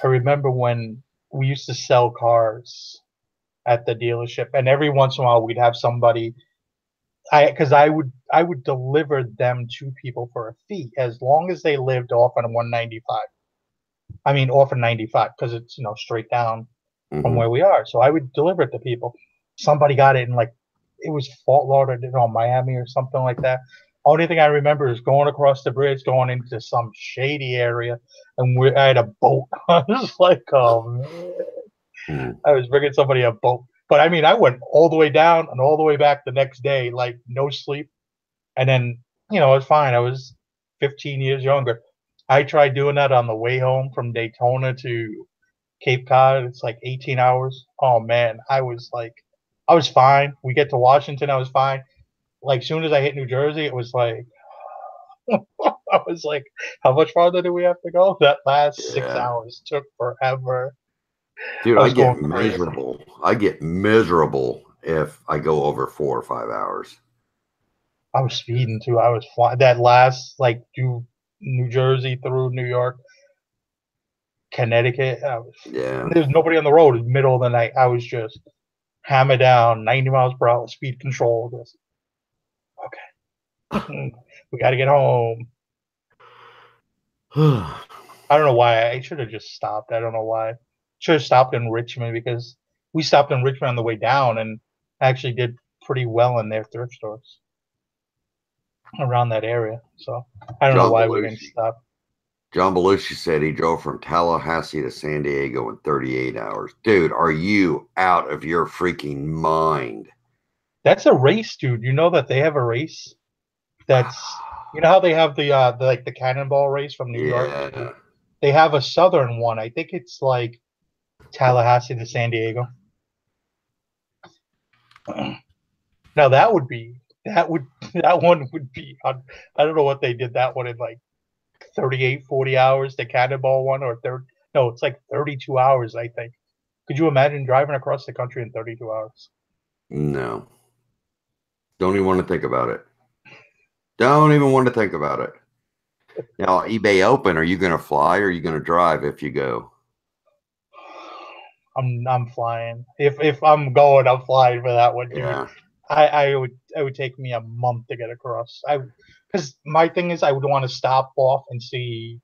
I remember when we used to sell cars at the dealership, and every once in a while we'd have somebody. Because I would deliver them to people for a fee as long as they lived off on 195. I mean, off of 95 because it's straight down from mhm. where we are. So I would deliver it to people. Somebody got it in like it was Fort Lauderdale, Miami or something like that. Only thing I remember is going across the bridge, going into some shady area, and I had a boat. I was like, oh man, Mm. I was bringing somebody a boat. But I mean, I went all the way down and all the way back the next day, like no sleep. And then, it was fine. I was 15 years younger. I tried doing that on the way home from Daytona to Cape Cod. It's like 18 hours. Oh man, I was fine. We get to Washington, I was fine. Like soon as I hit New Jersey, it was like I was like, how much farther do we have to go? That last six Yeah. hours took forever. Dude, I I was get going crazy. miserable. I get miserable if I go over 4 or 5 hours. I was speeding too. I was flying that last like do New Jersey through New York, Connecticut. Yeah. There was nobody on the road. It was middle of the night. I was just hammer down 90 miles per hour speed control. Just okay. We got to get home. I don't know why. I should have just stopped. I don't know why. Should have stopped in Richmond because we stopped in Richmond on the way down and actually did pretty well in their thrift stores around that area. So I don't know John why we didn't Belushi. stop. John Belushi said he drove from Tallahassee to San Diego in 38 hours. Dude, are you out of your freaking mind? That's a race, dude. You know that they have a race that's how they have like the cannonball race from New York to Yeah. they have a southern one. I think it's like Tallahassee to San Diego. Now that one would be I don't know what they did that one in like 38, 40 hours, the cannonball one or third no, it's like 32 hours, I think. Could you imagine driving across the country in 32 hours? No. Don't even want to think about it. Don't even want to think about it. Now, eBay Open, are you going to fly or are you going to drive if you go? I'm flying. If I'm going, I'm flying for that one, dude. Yeah. I would take me a month to get across. Because my thing is I would want to stop off and see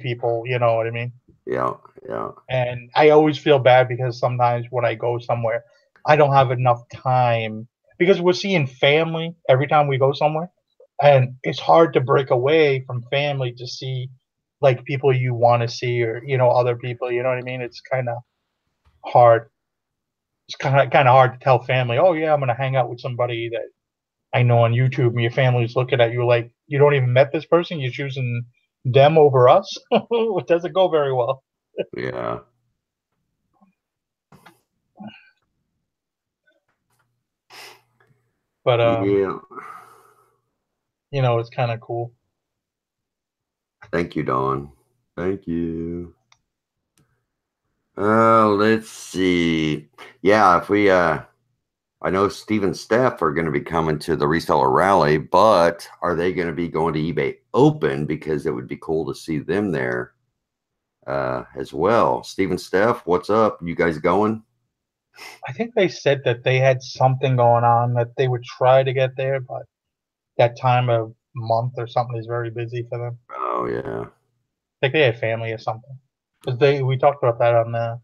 people, you know what I mean? Yeah. Yeah. And I always feel bad because sometimes when I go somewhere, I don't have enough time because we're seeing family every time we go somewhere, and it's hard to break away from family to see like people you want to see or other people. You know what I mean? It's kind of hard. It's kind of hard to tell family, oh yeah, I'm gonna hang out with somebody that I know on YouTube, and your family's looking at you like you don't even met this person. You're choosing them over us. It doesn't go very well. Yeah. But Yeah. it's kind of cool. Thank you, Dawn. Thank you. Let's see. Yeah, if we I know Steve and Steph are going to be coming to the reseller rally, but are they going to be going to eBay Open because it would be cool to see them there as well. Steve and Steph, what's up? You guys going? I think they said that they had something going on that they would try to get there, but that time of month or something is very busy for them. Oh yeah. I think they had family or something. Because we talked about that on the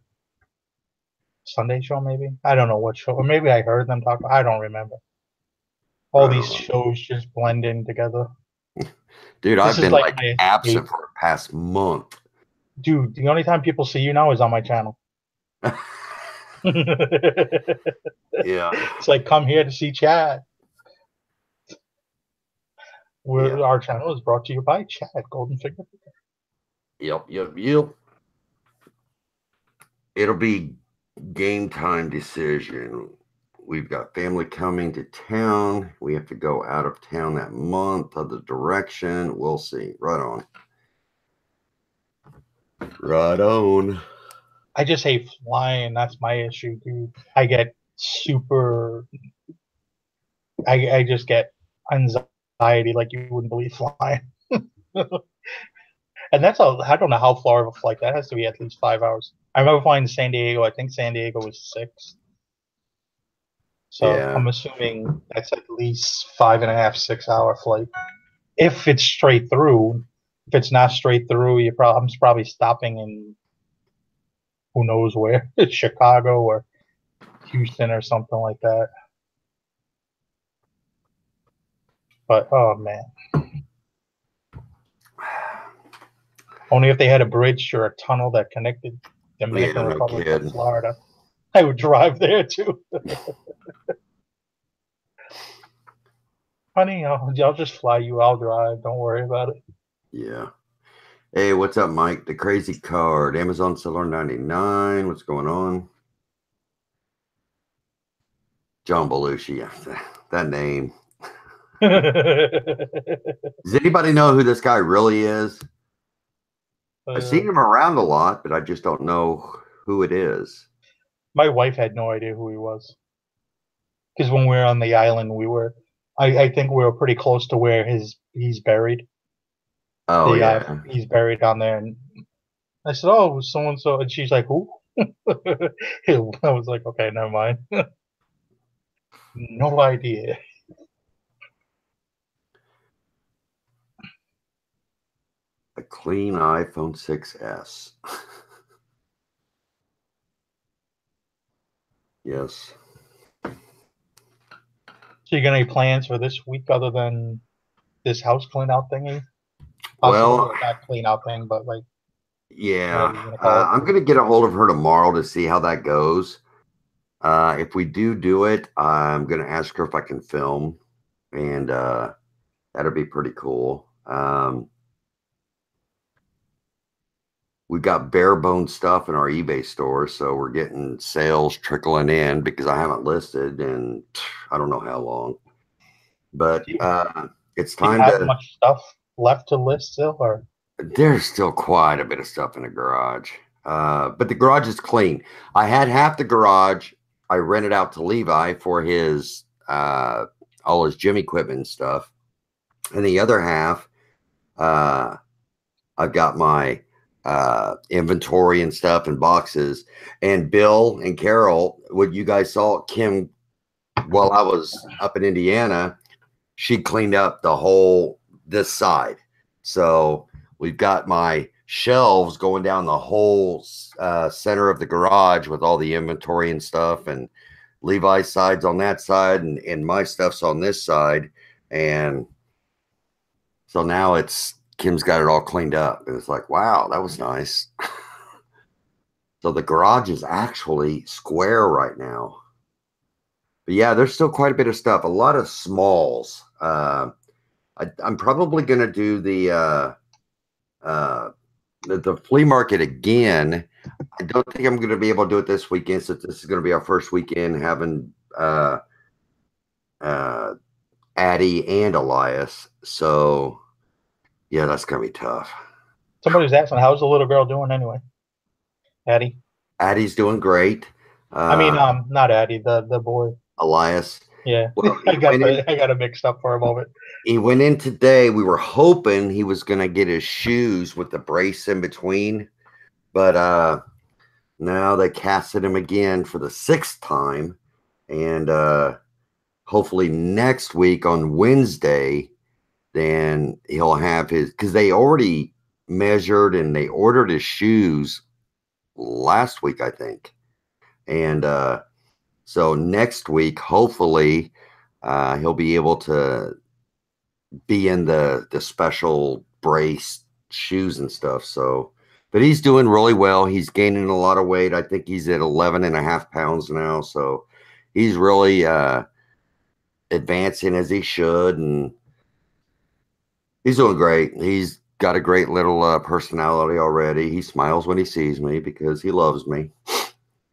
Sunday show, maybe. I don't know what show, or maybe I heard them talk. I don't remember. All Right these on. shows just blend in together. Dude, This I've is been like like my absent escape. for the past month. Dude, the only time people see you now is on my channel. Yeah. It's like, come here to see Chad. Yeah. Our channel is brought to you by Chad Golden Figure. Yep. It'll be game time decision. We've got family coming to town. We have to go out of town that month. Other direction. We'll see. Right on. Right on. I just hate flying. That's my issue, dude. I get super. I just get anxiety like you wouldn't believe flying. And that's a. I don't know how far of a flight that has to be. At least 5 hours. I remember flying to San Diego. I think San Diego was 6. So Yeah. I'm assuming that's at least 5.5, 6 hour flight. If it's straight through. If it's not straight through, I'm probably stopping in who knows where, Chicago or Houston or something like that. But oh man, only if they had a bridge or a tunnel that connected Yeah, Dominican no Republic to kidding. Florida, I would drive there too. Honey, I'll just fly you. I'll drive. Don't worry about it. Yeah. Hey, what's up, Mike? The crazy card. Amazon seller 99. What's going on? John Belushi. That name. Does anybody know who this guy really is? I've seen him around a lot, but I just don't know who it is. My wife had no idea who he was because when we were on the island, I think we were pretty close to where he's buried. Oh, yeah. He's buried down there, and I said, "Oh, so and so," and she's like, "Who?" I was like, "Okay, never mind." No idea. A clean iPhone 6S. Yes. So you got any plans for this week other than this house clean out thingy? Possibly, Well, or not clean out thing, but like yeah. whatever you want to call it. I'm going to get a hold of her tomorrow to see how that goes. If we do it, I'm going to ask her if I can film, and that'll be pretty cool. We've got bare bone stuff in our eBay store, so we're getting sales trickling in because I haven't listed in I don't know how long. But Do it's you time have to. much stuff left to list still, or There's still quite a bit of stuff in the garage, but the garage is clean. I had half the garage. I rented out to Levi for his all his gym equipment and stuff, and the other half, I've got my inventory and stuff and boxes. And Bill and Carol, what you guys saw, Kim, while I was up in Indiana, she cleaned up the whole this side. So we've got my shelves going down the whole center of the garage with all the inventory and stuff, and Levi's side's on that side, and my stuff's on this side. And so now Kim's got it all cleaned up. And it's like, wow, that was nice. So the garage is actually square right now. But yeah, there's still quite a bit of stuff. A lot of smalls. I'm probably going to do the flea market again. I don't think I'm going to be able to do it this weekend, since this is going to be our first weekend having Addie and Elias. So yeah, that's going to be tough. somebody was asking, how's the little girl doing anyway? Addie. Addie's doing great. I mean, not Addie, the boy. Elias. Yeah, Well, I got it mixed up for a moment. he went in today. We were hoping he was going to get his shoes with the brace in between, but Now they casted him again for the sixth time, and hopefully next week on Wednesday, then he'll have his, because they already measured and they ordered his shoes last week, I think. And so next week, hopefully, he'll be able to be in the special brace shoes and stuff. So, but he's doing really well. He's gaining a lot of weight. I think he's at 11 and a half pounds now. So he's really advancing as he should. And he's doing great. He's got a great little personality already. He smiles when he sees me because he loves me.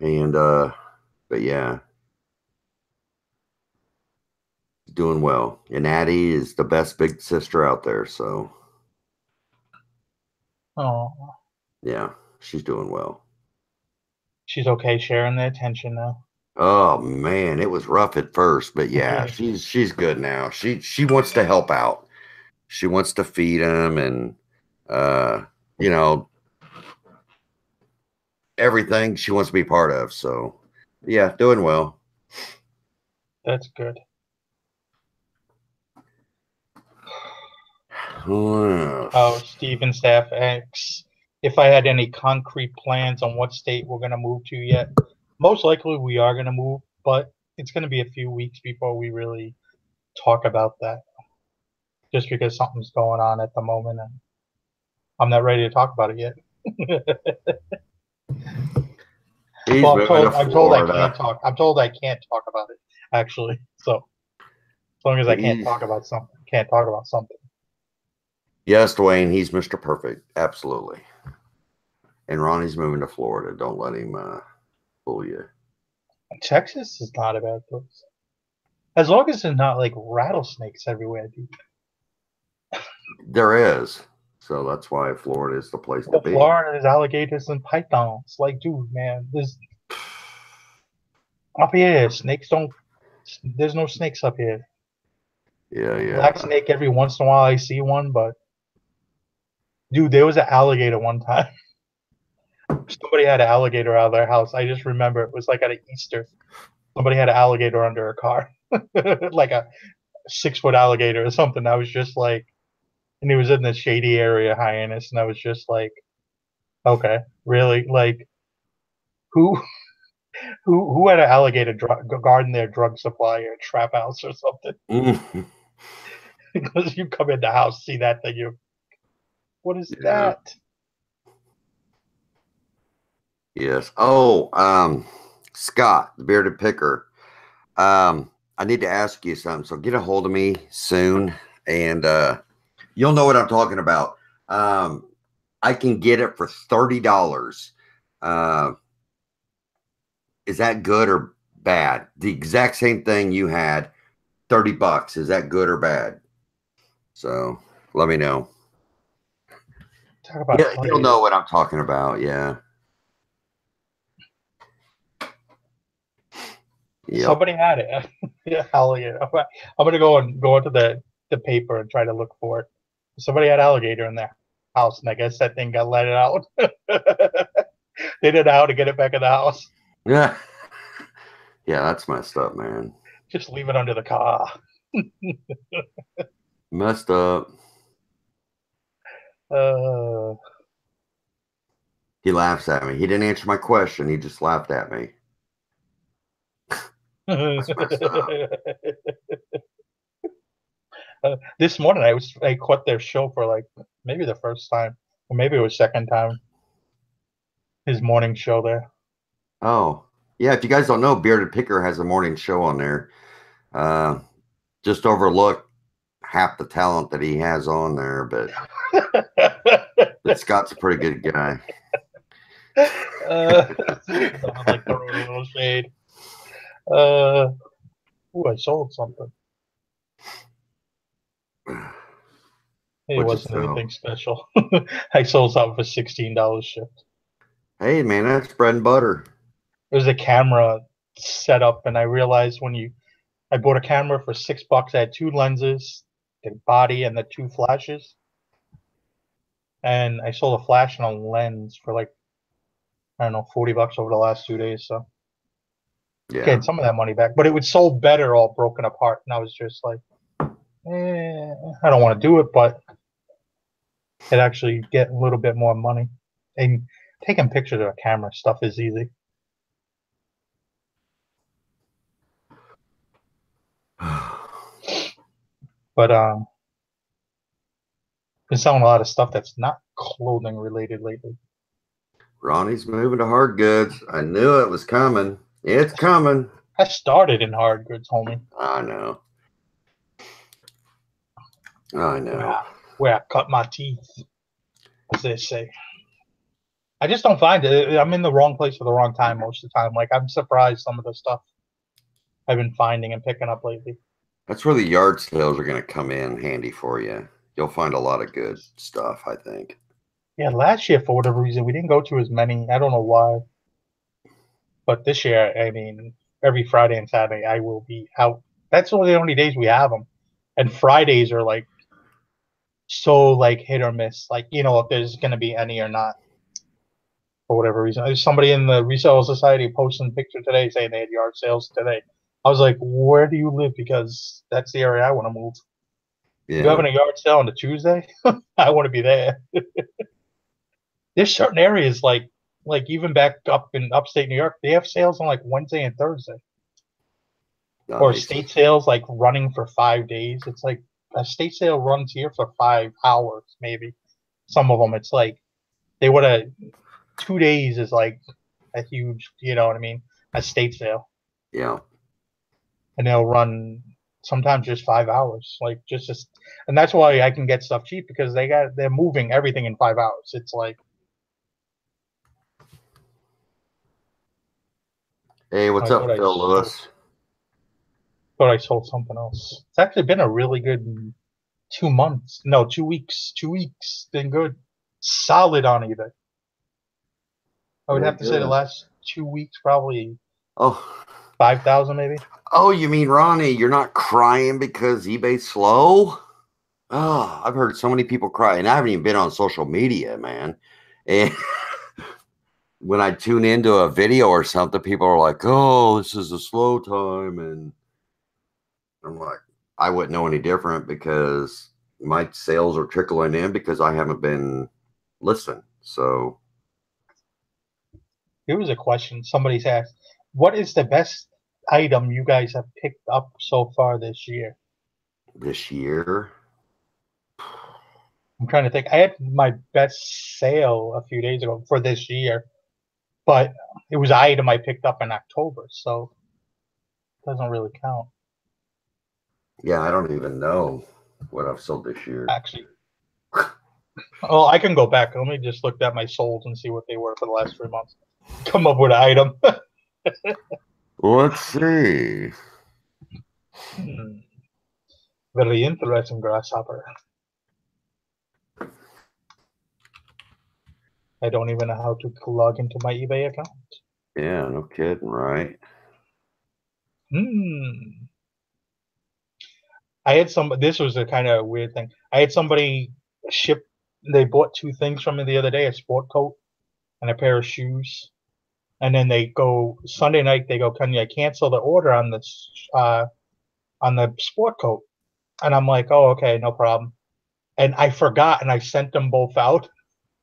And, but yeah, doing well. And Addie is the best big sister out there. So, Oh, yeah, she's doing well. she's okay sharing the attention now. Oh man, it was rough at first, but yeah, she's good now. She wants to help out. She wants to feed him and uh you know, everything she wants to be part of. So, yeah, doing well. That's good. Oh, Steven Staff asks if I had any concrete plans on what state we're going to move to yet. Most likely we are going to move, but it's going to be a few weeks before we really talk about that, just because something's going on at the moment and I'm not ready to talk about it yet. He's Well, moving to I'm told I can't Florida. talk. I'm told I can't talk about it, actually. So as long as I can't He's talk about something, can't talk about something. Yes, Dwayne, he's Mr. Perfect. Absolutely. And Ronnie's moving to Florida. Don't let him fool you. Texas is not a bad place. As long as there's not like rattlesnakes everywhere, dude. There is. So that's why Florida is the place to Well, be. Florida is alligators and pythons. Like, dude, man, there's up here, snakes don't. There's no snakes up here. Yeah, yeah. Black snake every once in a while I see one, but dude, there was an alligator one time. Somebody had an alligator out of their house. I just remember it was like at an Easter. Somebody had an alligator under a car, like a 6 foot alligator or something. I was just like, and he was in the shady area, Hyannis, and I was just like, okay, really? Like, who who had an alligator guarding their drug supply or trap house or something? Because you come in the house, see that thing, you, what is Yeah. that? Yes. Oh, Scott, the bearded picker. I need to ask you something. So get a hold of me soon, and you'll know what I'm talking about. Um, I can get it for $30. Uh, is that good or bad? The exact same thing you had, $30. Is that good or bad? So let me know. Talk about He'll know alligators. what I'm talking about. Yeah. Yep. Somebody had it. Yeah, alligator. I'm gonna go into the paper and try to look for it. Somebody had alligator in their house, and I guess that thing got let it out. They didn't know how to get it back in the house. Yeah. Yeah, that's messed up, man. Just leave it under the car. Messed up. Uh, He laughs at me. He didn't answer my question. He just laughed at me. That's messed up. this morning I caught their show for like maybe the first time, or maybe it was second time. His morning show there. Oh, yeah. If you guys don't know, Bearded Picker has a morning show on there. Uh, just overlook half the talent that he has on there, but Scott's a pretty good guy. Someone like throwing a little shade. Uh, ooh, I sold something. It What'd you wasn't sell? anything special. I sold something for $16 shipped. Hey, man, that's bread and butter. It was a camera setup, and I realized I bought a camera for $6. I had two lenses, the body, and the two flashes. And I sold a flash and a lens for like I don't know, $40 over the last 2 days. So Yeah. getting some of that money back, but it was so better all broken apart, and I was just like, I don't want to do it, but it actually get a little bit more money. And taking pictures of a camera stuff is easy, but been selling a lot of stuff that's not clothing related lately. Ronnie's moving to hard goods. I knew it was coming. It's coming. I started in hard goods, homie. I know. I know. Where I cut my teeth, as they say. I just don't find it. I'm in the wrong place at the wrong time most of the time. Like, I'm surprised some of the stuff I've been finding and picking up lately. That's where the yard sales are going to come in handy for you. You'll find a lot of good stuff, I think. Yeah, last year, for whatever reason, we didn't go to as many. I don't know why. But this year, I mean, every Friday and Saturday, I will be out. That's only the only days we have them. And Fridays are like so like hit or miss. Like, if there's going to be any or not for whatever reason. There's somebody in the Resale Society posting a picture today saying they had yard sales today. I was like, where do you live? Because that's the area I want to move. Yeah. You having a yard sale on a Tuesday? I want to be there. There's certain areas like even back up in upstate New York, they have sales on like Wednesday and Thursday. Nice. Or estate sales like running for 5 days. It's like a estate sale runs here for 5 hours, maybe. Some of them, it's like they would have 2 days is like a huge, you know what I mean? A estate sale. Yeah. And they'll run sometimes just 5 hours. Like just and that's why I can get stuff cheap because they're moving everything in 5 hours. It's like, hey, what's up, Phil Lewis? Thought I sold something else. It's actually been a really good 2 months. No, 2 weeks. 2 weeks. Been good. Solid on eBay. I would have to say the last 2 weeks probably Oh, 5,000 maybe. Oh, you mean Ronnie? You're not crying because eBay's slow? Oh, I've heard so many people cry, and I haven't even been on social media, man. And when I tune into a video or something, people are like, "Oh, this is a slow time," and I'm like, I wouldn't know any different because my sales are trickling in because I haven't been listening. So Here was a question somebody's asked: what is the best item you guys have picked up so far this year? this year, I'm trying to think. I had my best sale a few days ago for this year, but it was an item I picked up in October, so it doesn't really count. yeah, I don't even know what I've sold this year. Actually, oh, I can go back. Let me just look at my solds and see what they were for the last 3 months. Come up with an item. Let's see. Very interesting, Grasshopper. I don't even know how to log into my eBay account. Yeah, no kidding, right? I had this was a kind of weird thing. I had somebody ship, they bought two things from me the other day, a sport coat and a pair of shoes. And then they go, Sunday night, they go, can you cancel the order on the sport coat? And I'm like, oh, okay, no problem. And I forgot, and I sent them both out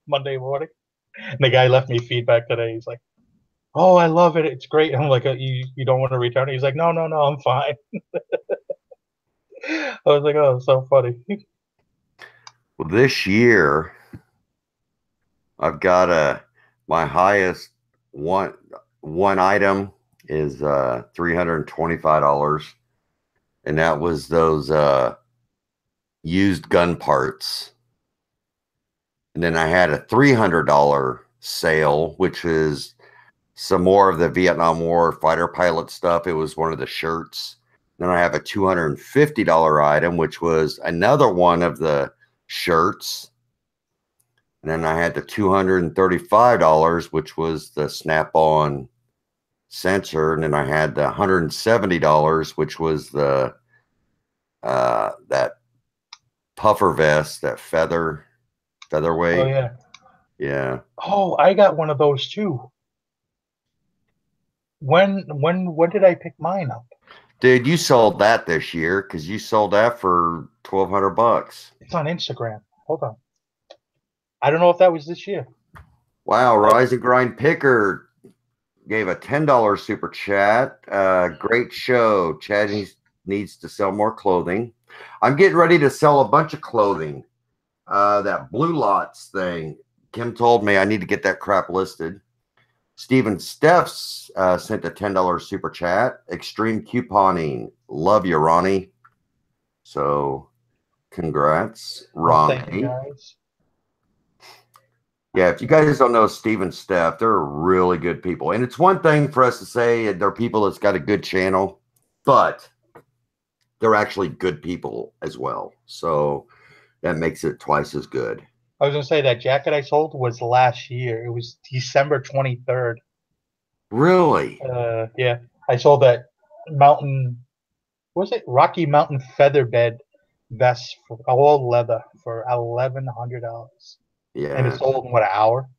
Monday morning. And the guy left me feedback today. He's like, oh, I love it. It's great. And I'm like, you don't want to return it? He's like, no, I'm fine. I was like, oh, so funny. Well, this year I've got my highest one item is $325, and that was those used gun parts. And then I had a $300 sale, which is some more of the Vietnam War fighter pilot stuff. It was one of the shirts. Then I have a $250 item, which was another one of the shirts. And then I had the $235, which was the snap-on sensor. And then I had the $170, which was the that puffer vest, that featherweight. Oh, yeah. Yeah. Oh, I got one of those too. When did I pick mine up? Dude, you sold that this year because you sold that for 1,200 bucks. It's on Instagram. Hold on. I don't know if that was this year. Wow, That, Rise and Grind Picker gave a $10 super chat. Great show. Chad needs to sell more clothing. I'm getting ready to sell a bunch of clothing. That Blue Lots thing. Kim told me I need to get that crap listed. Steven Steffs sent a $10 super chat. Extreme couponing. Love you, Ronnie. So congrats, well, thank you Ronnie. guys. Yeah, if you guys don't know Steven Steff, they're really good people. And it's one thing for us to say they're people that's got a good channel, but they're actually good people as well. So that makes it twice as good. I was gonna say that jacket I sold was last year. It was December 23rd. Really? Yeah, I sold that mountain. Was it Rocky Mountain featherbed vest for all leather for $1,100, and it Yeah. sold in what, an hour.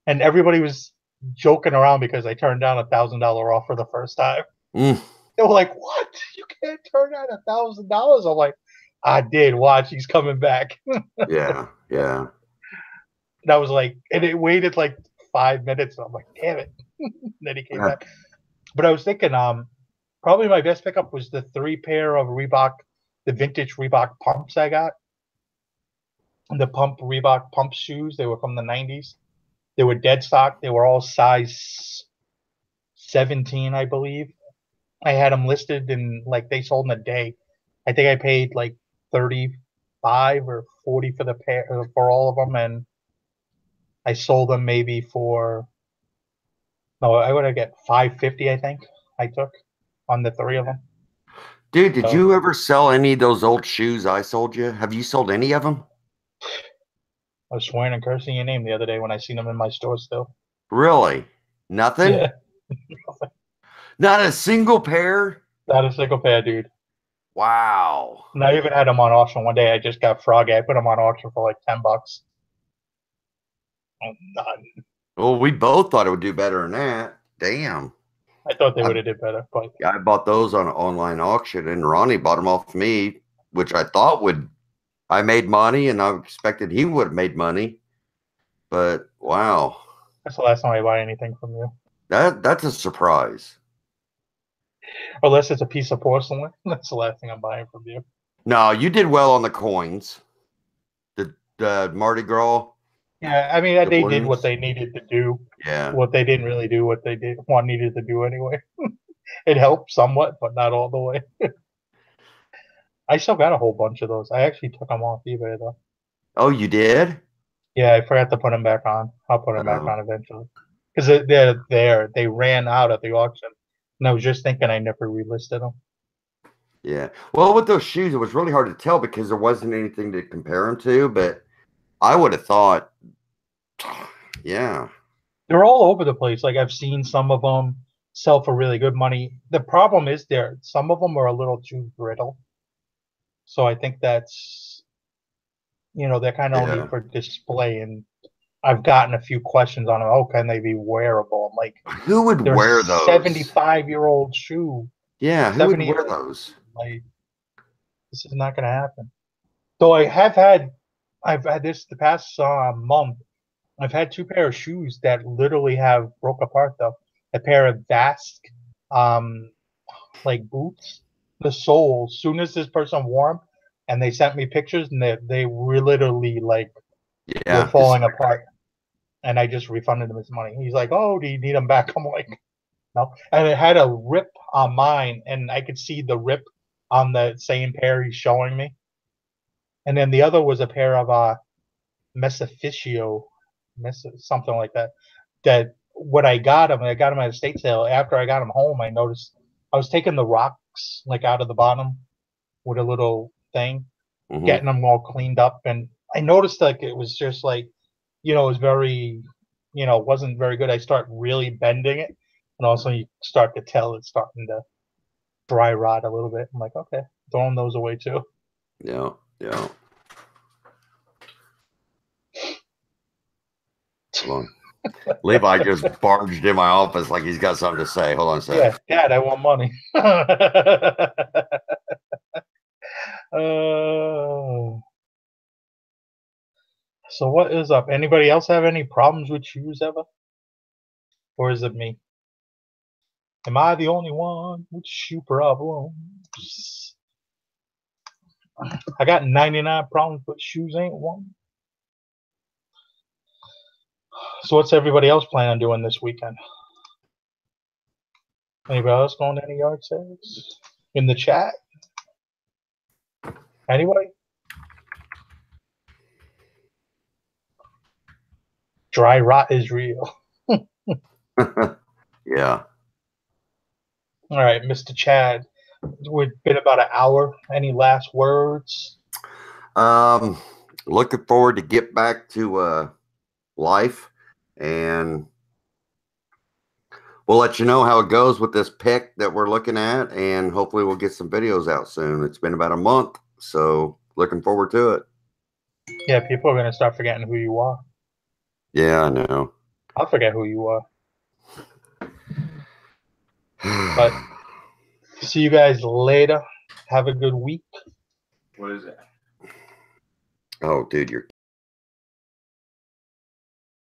And everybody was joking around because I turned down $1,000 offer the first time. Mm, They were like, "What? You can't turn down $1,000?" I'm like, "I did. Watch, he's coming back." yeah. Yeah. And I was like, and it waited like 5 minutes. And I'm like, "Damn it!" And then he came back. But I was thinking, probably my best pickup was the 3 pair of Reebok, the vintage Reebok pumps I got. The pump Reebok pump shoes. They were from the '90s. They were dead stock. They were all size 17, I believe. I had them listed and like they sold in a day. I think I paid like 35 or 40 for the pair for all of them, and I sold them maybe for no, I would have get 550. I think I took on the three of them. Dude, did So you ever sell any of those old shoes I sold you? Have you sold any of them? I was swearing and cursing your name the other day when I seen them in my store still. Really? Nothing? Yeah, Not a single pair? not a single pair, dude. Wow. And I even had them on auction one day. I just got froggy. I put them on auction for like $10. Oh, none. Well, we both thought it would do better than that. Damn. I thought they I, would have did better, but I bought those on an online auction and Ronnie bought them off me, which I thought would, I made money and I expected he would have made money. But wow, that's the last time I buy anything from you. that's a surprise. Unless it's a piece of porcelain. That's the last thing I'm buying from you. No, you did well on the coins. The Mardi Gras, Yeah, I mean the they did what balloons. they needed to do. Yeah. What they didn't really do, what they did what needed to do anyway. It helped somewhat, but not all the way. I still got a whole bunch of those. I actually took them off eBay though. Oh, you did? Yeah, I forgot to put them back on. I'll put them back Oh, on eventually because they're there. They ran out at the auction, and I was just thinking I never relisted them. yeah. Well, with those shoes, it was really hard to tell because there wasn't anything to compare them to. But I would have thought, yeah, They're all over the place. Like I've seen some of them sell for really good money. The problem is there some of them are a little too brittle. So I think that's they're kind of only yeah. for display. And I've gotten a few questions on them. Oh, can they be wearable? I'm like, Who would they're a wear those? 75-year-old shoe. Yeah, who would 70 wear those? like this is not going to happen. So I've had this the past month. I've had 2 pair of shoes that literally have broke apart though. A pair of Basque um like boots. The soles, soon as this person wore them, and they sent me pictures, and they were literally like were Yeah, falling apart. And I just refunded him his money. He's like, "Oh, do you need them back?" I'm like, "No." And it had a rip on mine, and I could see the rip on the same pair he's showing me. And then the other was a pair of Messaficio, something like that. That when I got them at a state sale. After I got them home, I noticed I was taking the rocks like out of the bottom with a little thing, hmm getting them all cleaned up, and I noticed like it was just like, it was very, wasn't very good. I start really bending it, and also you start to tell it's starting to dry rot a little bit. I'm like, okay, throwing those away too. yeah, yeah. Hold on. Levi just barged in my office like he's got something to say. Hold on a second. Yeah, Dad, I want money. So what is up? Anybody else have any problems with shoes ever? Or is it me? Am I the only one with shoe problems? I got 99 problems, but shoes ain't one. So what's everybody else plan on doing this weekend? Anybody else going to any yard sales? In the chat? Anybody? Dry rot is real. Yeah. All right, Mr. Chad. We've been about an hour. Any last words? Looking forward to get back to life, and we'll let you know how it goes with this pick that we're looking at, and hopefully we'll get some videos out soon. It's been about a month, so looking forward to it. Yeah, people are going to start forgetting who you are. Yeah, I know. I'll forget who you are. But see you guys later. Have a good week. What is it? Oh, dude, you're